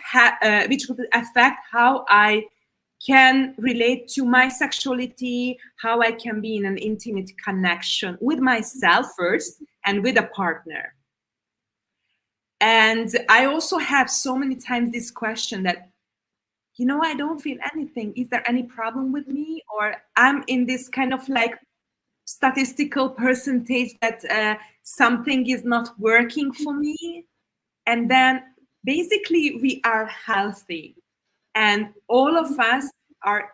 S2: affect how I can relate to my sexuality, how I can be in an intimate connection with myself first and with a partner. And I also have so many times this question that, I don't feel anything. Is there any problem with me? Or I'm in this kind of like statistical percentage that something is not working for me. And then basically we are healthy. And all of us are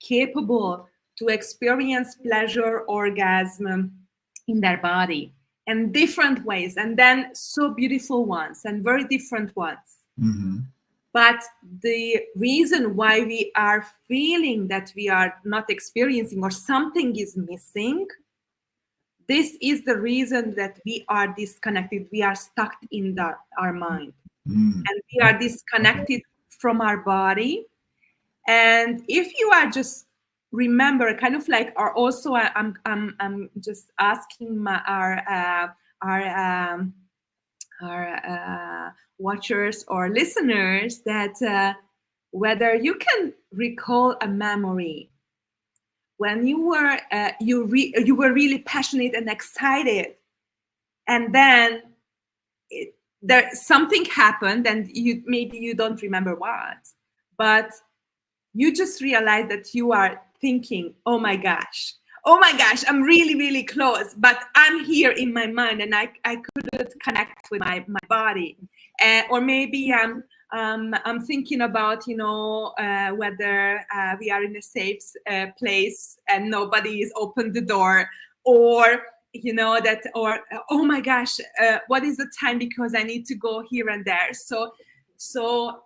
S2: capable to experience pleasure, orgasm in their body in different ways, and then so beautiful ones and very different ones. But the reason why we are feeling that we are not experiencing or something is missing, this is the reason that we are disconnected. We are stuck in our mind. And we are disconnected from our body. And if you are just remember, kind of like, or also I'm just asking our watchers or listeners that whether you can recall a memory when you were you were really passionate and excited, and then there something happened, and maybe you don't remember what, but you just realize that you are thinking, oh my gosh, I'm really, really close, but I'm here in my mind and I couldn't connect with my body. Or maybe I'm thinking about, whether we are in a safe place and nobody is opened the door, or that, or oh my gosh, what is the time, because I need to go here and there. So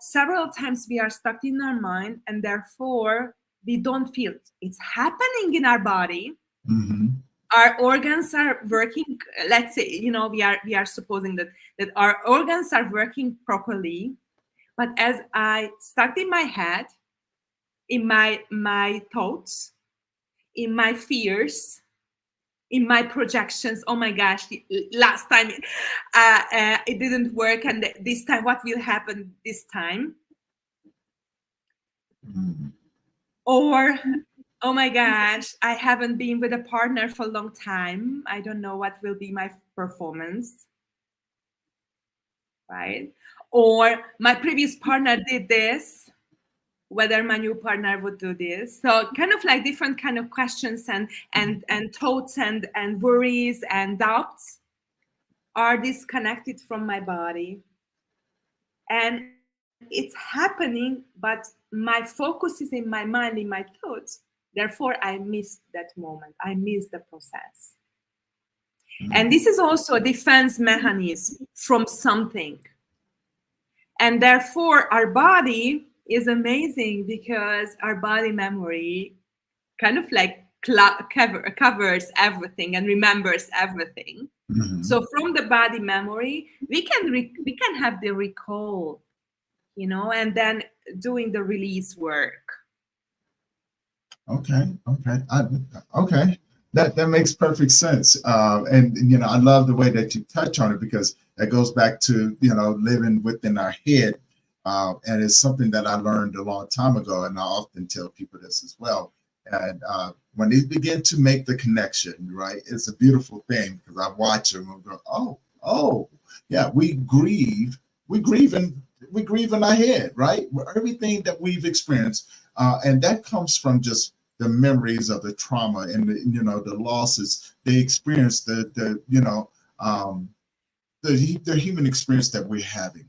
S2: several times we are stuck in our mind, and therefore we don't feel it's happening in our body.
S1: Mm-hmm.
S2: Our organs are working. Let's say, we are supposing that our organs are working properly, but as I stuck in my head, in my thoughts, in my fears, in my projections, oh my gosh, last time it didn't work, and this time what will happen this time?
S1: Mm-hmm.
S2: Or, oh my gosh, I haven't been with a partner for a long time, I don't know what will be my performance, right? Or my previous partner did this, whether my new partner would do this. So kind of like different kind of questions and thoughts and worries and doubts are disconnected from my body. And it's happening, but my focus is in my mind, in my thoughts. Therefore, I miss that moment. I miss the process. And this is also a defense mechanism from something. And therefore, our body is amazing, because our body memory kind of like covers everything and remembers everything.
S1: Mm-hmm.
S2: So from the body memory, we can have the recall, and then doing the release work.
S1: Okay. Okay. That makes perfect sense. And I love the way that you touch on it, because that goes back to living within our head, and it's something that I learned a long time ago, and I often tell people this as well. And when they begin to make the connection, right, it's a beautiful thing, because I watch them and go, oh, yeah, we grieve in our head, right? Everything that we've experienced, and that comes from just the memories of the trauma and the losses they experienced, the human experience that we're having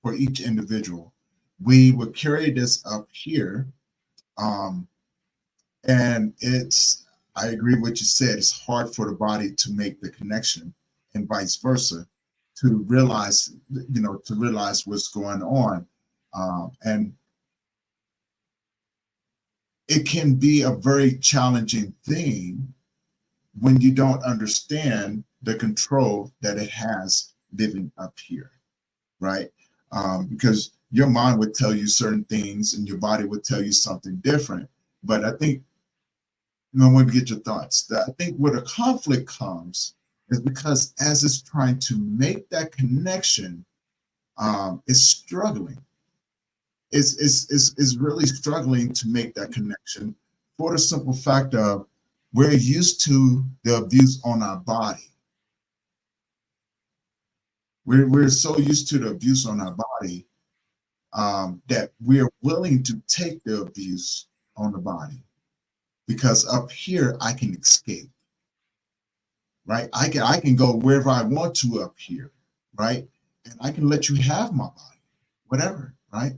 S1: for each individual. We would carry this up here, and I agree with what you said. It's hard for the body to make the connection, and vice versa, to realize what's going on, and it can be a very challenging thing when you don't understand the control that it has living up here, right? Because your mind would tell you certain things and your body would tell you something different. But I think, I want to get your thoughts. I think where the conflict comes is because as it's trying to make that connection, it's struggling. Is really struggling to make that connection, for the simple fact of we're used to the abuse on our body. We're so used to the abuse on our body, that we're willing to take the abuse on the body, because up here I can escape, right? I can go wherever I want to up here, right? And I can let you have my body, whatever, right?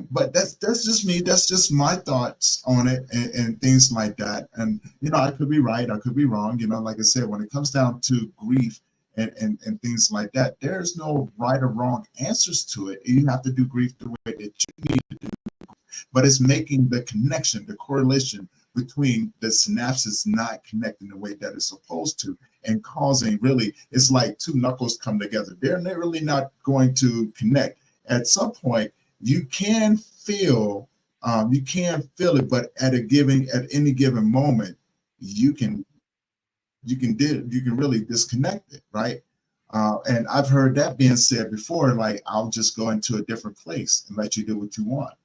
S1: But that's just me. That's just my thoughts on it, and things like that. And I could be right, I could be wrong. Like I said, when it comes down to grief and things like that, there's no right or wrong answers to it. You have to do grief the way that you need to do. But it's making the connection, the correlation between the synapses not connecting the way that it's supposed to, and causing, really, it's like two knuckles come together. They're really not going to connect. At some point, you can feel it, but at any given moment, you can really disconnect it, right? And I've heard that being said before, like, I'll just go into a different place and let you do what you want.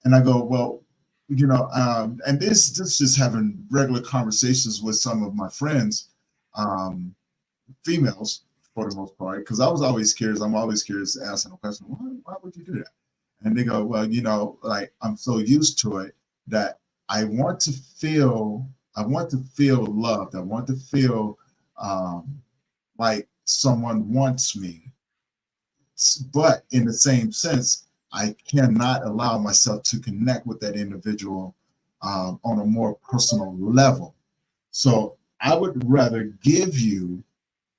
S1: And I go, well, and this just having regular conversations with some of my friends, females for the most part, because I was always curious. I'm always curious, asking a question, why would you do that? And they go, well, like, I'm so used to it that I want to feel loved. I want to feel like someone wants me. But in the same sense, I cannot allow myself to connect with that individual on a more personal level. So I would rather give you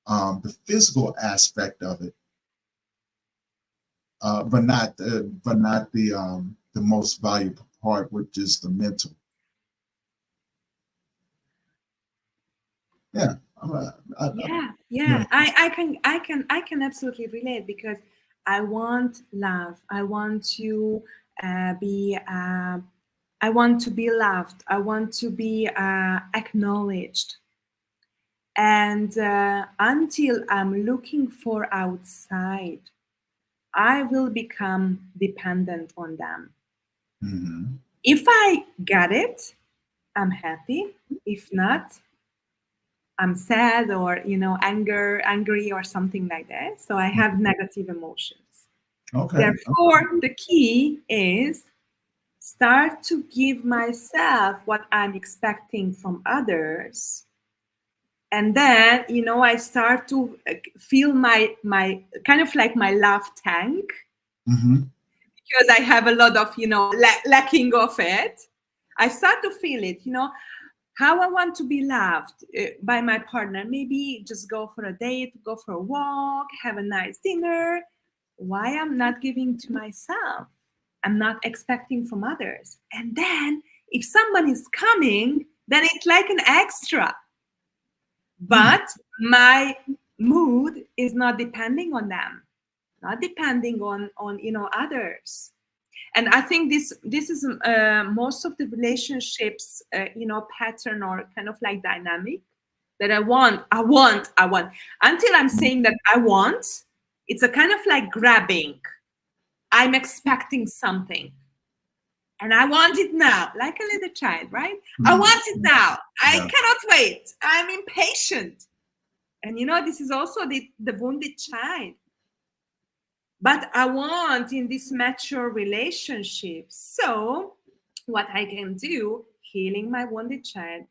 S1: the physical aspect of it, but not the most valuable part, which is the mental. Yeah.
S2: Yeah. I can absolutely relate, because I want love. I want to be. I want to be loved. I want to be acknowledged. And until I'm looking for outside, I will become dependent on them.
S1: Mm-hmm.
S2: If I get it, I'm happy. If not, I'm sad, or angry or something like that. So I have negative emotions.
S1: Okay.
S2: Therefore, the key is start to give myself what I'm expecting from others. And then, I start to feel my kind of like my love tank,
S1: Mm-hmm.
S2: because I have a lot of, lacking of it. I start to feel it, how I want to be loved by my partner. Maybe just go for a date, go for a walk, have a nice dinner. Why I'm not giving to myself? I'm not expecting from others. And then if someone is coming, then it's like an extra. But my mood is not depending on them, not depending on others. And I think this is most of the relationships pattern, or kind of like dynamic, that I want until I'm saying that I want. It's a kind of like grabbing. I'm expecting something, and I want it now, like a little child, right? I want it now. I cannot wait. I'm impatient. And this is also the wounded child. But I want in this mature relationship. So what I can do, healing my wounded child.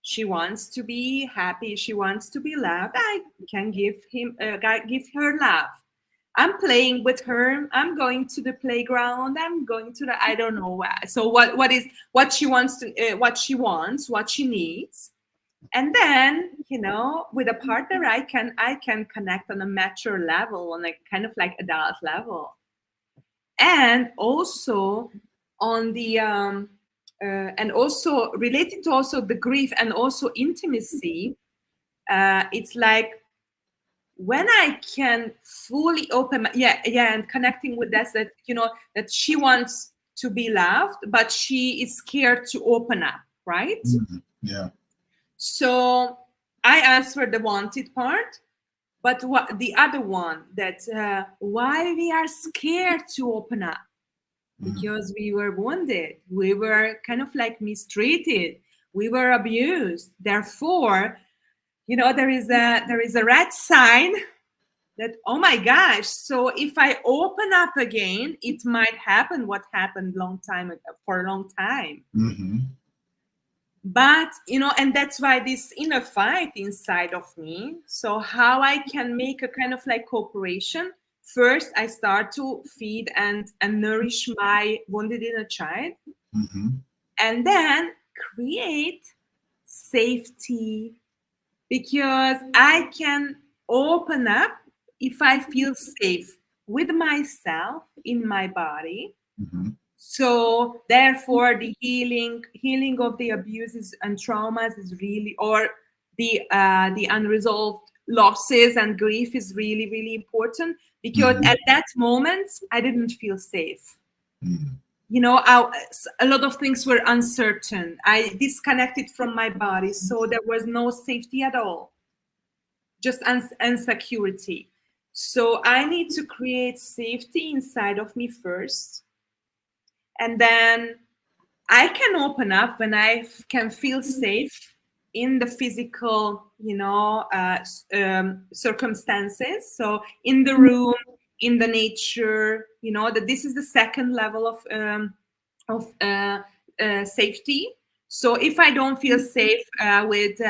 S2: She wants to be happy. She wants to be loved. I can give her love. I'm playing with her. I'm going to the playground. I'm going to I don't know where. So what she wants, what she needs. And then, with a partner, I can connect on a mature level, on a kind of like adult level. And also on the and also related to also the grief and also intimacy, it's like when I can fully open and connecting with that that she wants to be loved, but she is scared to open up, right?
S1: Mm-hmm. Yeah.
S2: So I answered the wanted part, but what the other one, that why we are scared to open up, because we were wounded, we were kind of like mistreated, we were abused. Therefore, there is a red sign that, oh my gosh, so if I open up again, it might happen what happened for a long time.
S1: Mm-hmm.
S2: But and that's why this inner fight inside of me. So how I can make a kind of like cooperation. First, I start to feed and nourish my wounded inner child.
S1: Mm-hmm.
S2: And then create safety, because I can open up if I feel safe with myself, in my body.
S1: Mm-hmm.
S2: So therefore, the healing of the abuses and traumas is really, or the unresolved losses and grief is really, really important, because at that moment I didn't feel safe. A lot of things were uncertain. I disconnected from my body, so there was no safety at all, just insecurity. So I need to create safety inside of me first. And then I can open up when I can feel safe in the physical, circumstances. So in the room, in the nature, that this is the second level of safety. So if I don't feel safe with,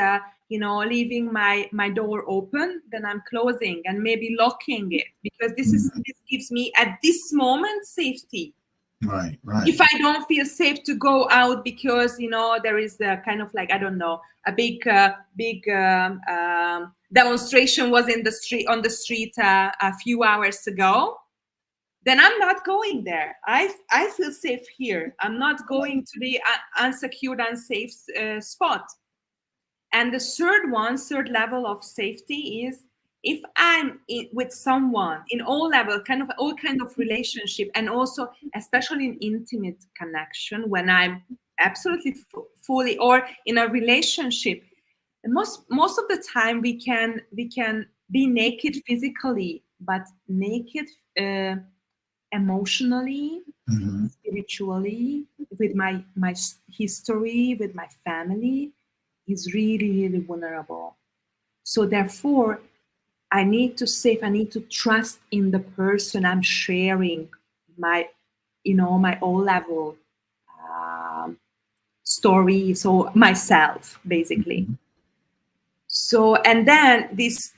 S2: leaving my door open, then I'm closing and maybe locking it, because this gives me at this moment safety.
S1: Right, right.
S2: If I don't feel safe to go out because there is a kind of like, I don't know, a big demonstration was in the street on the street a few hours ago, then I'm not going there. I feel safe here. I'm not going to the unsecured, unsafe spot. And the third level of safety is if I'm with someone in all level, all kind of relationship, and also especially in intimate connection, when I'm absolutely fully, or in a relationship, most of the time we can be naked physically, but naked emotionally,
S1: Mhm.
S2: spiritually, with my history, with my family, is really, really vulnerable. So therefore, I need to trust in the person I'm sharing my, my O level story. So myself, basically.
S1: Mhm.
S2: So, and then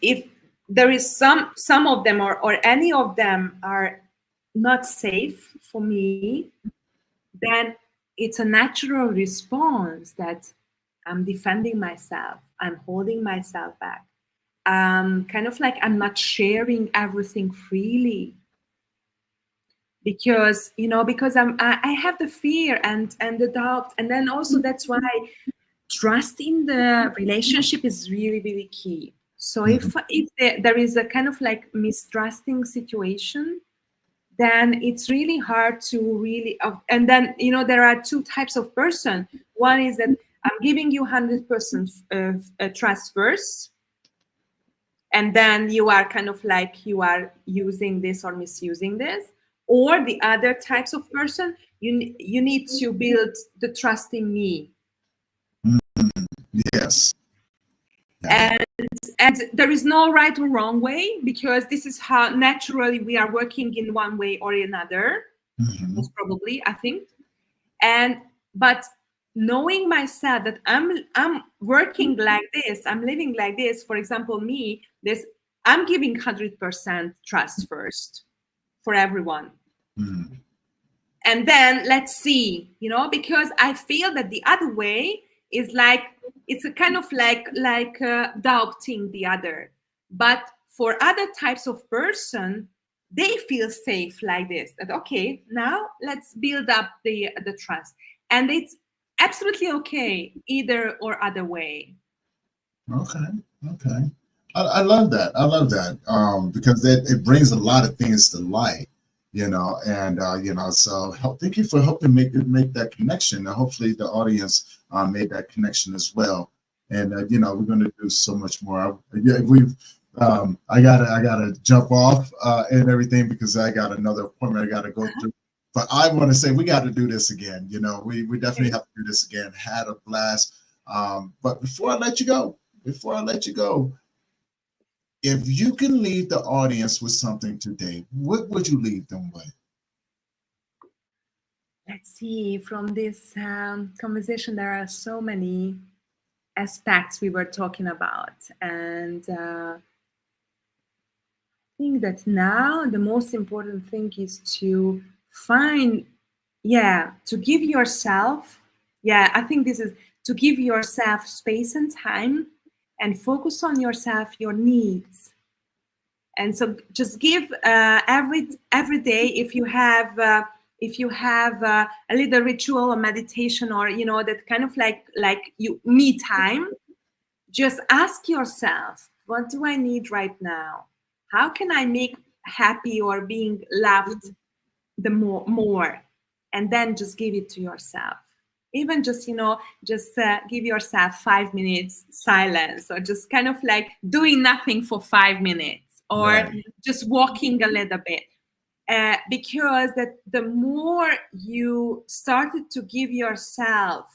S2: if there is some of them or any of them are not safe for me, then it's a natural response that I'm defending myself, I'm holding myself back. Kind of like I'm not sharing everything freely because I have the fear and the doubt, and then also that's why trust in the relationship is really, really key. So if there is a kind of like mistrusting situation, then it's really hard to really and then there are two types of person. One is that I'm giving you 100% trust first, and then you are kind of like you are using this or misusing this. Or the other types of person, you need to build the trust in me.
S1: Yes. Yeah.
S2: And there is no right or wrong way, because this is how naturally we are working in one way or another,
S1: Mhm.
S2: most probably, I think. But knowing myself that I'm working like this, I'm living like this. For example, I'm giving 100% trust first for everyone.
S1: Mhm.
S2: And then let's see, because I feel that the other way is like, it's a kind of like doubting the other. But for other types of person, they feel safe like this, that okay, now let's build up the trust. And it's absolutely okay either or other way.
S1: Okay. Okay. I love that. I love that. Because it brings a lot of things to light, and so thank you for helping make that connection. And hopefully the audience made that connection as well. And we're going to do so much more. Yeah, I gotta jump off and everything because I got another appointment I gotta go to. But I want to say we got to do this again. We definitely have to do this again. Had a blast. But before I let you go, if you can leave the audience with something today, what would you leave them with?
S2: Let's see, from this conversation, there are so many aspects we were talking about. And I think that now the most important thing is to find, to give yourself, I think this is to give yourself space and time and focus on yourself, your needs. And so just give every day, if you have a little ritual or meditation, or that kind of like me time, just ask yourself, what do I need right now? How can I make happy or being loved the more? And then just give it to yourself. Even just give yourself 5 minutes silence, or just kind of like doing nothing for 5 minutes, or
S1: Right.
S2: just walking a little bit. Because that the more you started to give yourself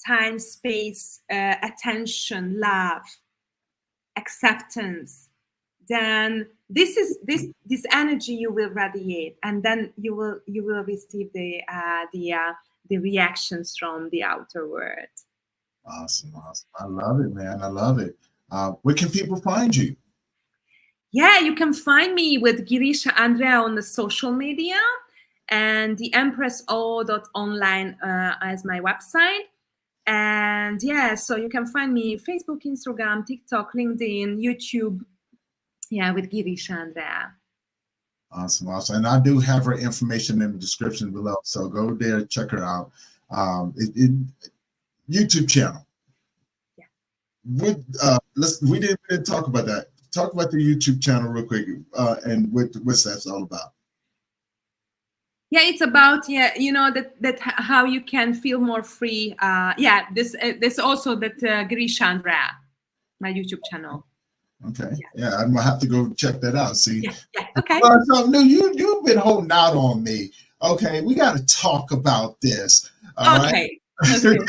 S2: time, space, attention, love, acceptance, then this energy you will radiate, and then you will receive the reactions from the outer world.
S1: Awesome. Awesome. I love it, man. I love it. Where can people find you?
S2: Yeah, you can find me with Girisha Andrea on the social media. and the Empress-O.online as my website. And yeah, so you can find me Facebook, Instagram, TikTok, LinkedIn, YouTube. Yeah, with Girisha Andrea.
S1: Awesome, awesome. And I do have her information in the description below, so go there, check her out. YouTube channel.
S2: Yeah.
S1: We didn't talk about that. Talk about the YouTube channel real quick, and what's that's all about.
S2: Yeah, it's about that how you can feel more free. This also that Girisha Andrea, my YouTube channel.
S1: Okay, yeah, I'm gonna have to go check that out. See,
S2: okay.
S1: So no, you've been holding out on me. Okay, we got to talk about this. All
S2: okay.
S1: Right?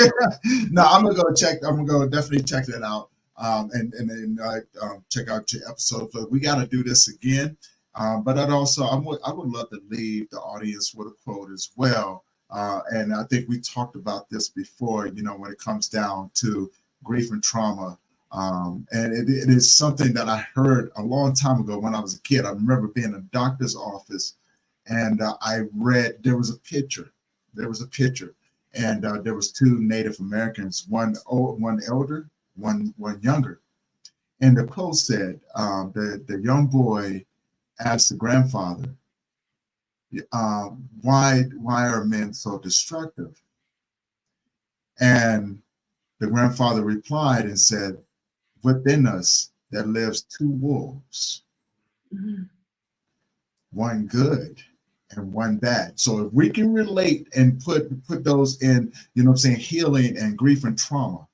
S1: No, I'm gonna go check. I'm gonna go definitely check that out. And then check out your episode. But we got to do this again. But I would love to leave the audience with a quote as well. And I think we talked about this before. When it comes down to grief and trauma. And it is something that I heard a long time ago when I was a kid. I remember being in a doctor's office, and I read there was a picture, and there was two Native Americans, one elder, one younger, and the quote said, the young boy asked the grandfather, why are men so destructive? And the grandfather replied and said, within us there lives two wolves, one good and one bad. So if we can relate and put those in, healing and grief and trauma,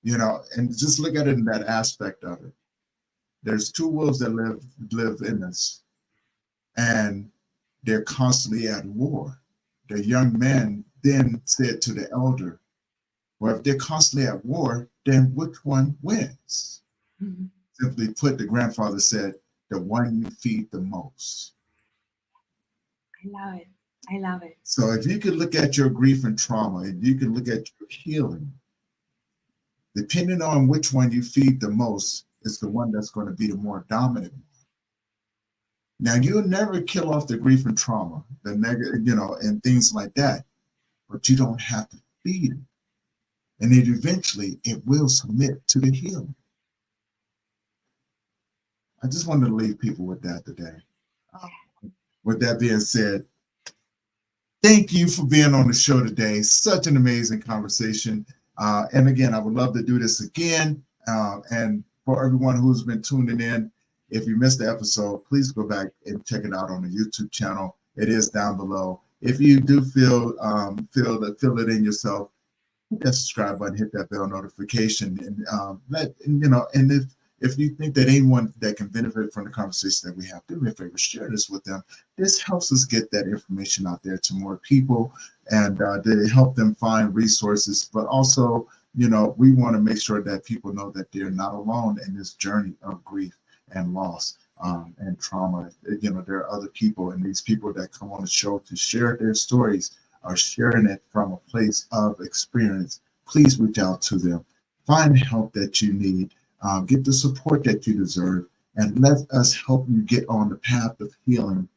S1: and just look at it in that aspect of it. There's two wolves that live in us, and they're constantly at war. The young man then said to the elder, well, if they're constantly at war, then which one wins? Simply put, the grandfather said, the one you feed the most.
S2: I love it.
S1: So if you could look at your grief and trauma, and you can look at your healing, depending on which one you feed the most is the one that's going to be the more dominant one. Now, you'll never kill off the grief and trauma, the negative, and things like that, but you don't have to feed it. And then eventually it will submit to the healing. I just wanted to leave people with that today. With that being said, thank you for being on the show today. Such an amazing conversation. And again, I would love to do this again. And for everyone who's been tuning in, if you missed the episode, please go back and check it out on the YouTube channel. It is down below. If you do feel it in yourself, hit that subscribe button, hit that bell notification, and if you think that anyone that can benefit from the conversation that we have, do me a favor, share this with them. This helps us get that information out there to more people, and to help them find resources. But also, we want to make sure that people know that they're not alone in this journey of grief and loss and trauma. There are other people, and these people that come on the show to share their stories are sharing it from a place of experience. Please reach out to them. Find help that you need. Get the support that you deserve, and let us help you get on the path of healing,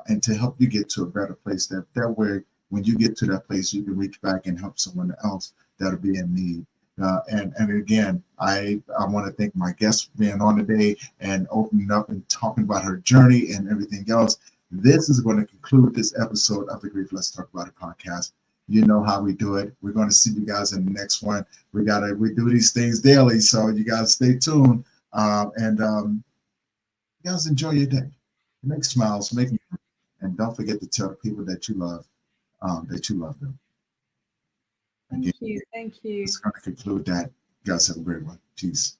S1: and to help you get to a better place. That way, when you get to that place, you can reach back and help someone else that'll be in need. And again, I want to thank my guest for being on today and opening up and talking about her journey and everything else. This is going to conclude this episode of the Grief Let's Talk About It podcast. You know how we do it. We're going to see you guys in the next one. We do these things daily, so you guys stay tuned. And you guys enjoy your day. Make smiles, and don't forget to tell the people that you love them.
S2: Thank you.
S1: It's going to conclude that. You guys have a great one. Peace.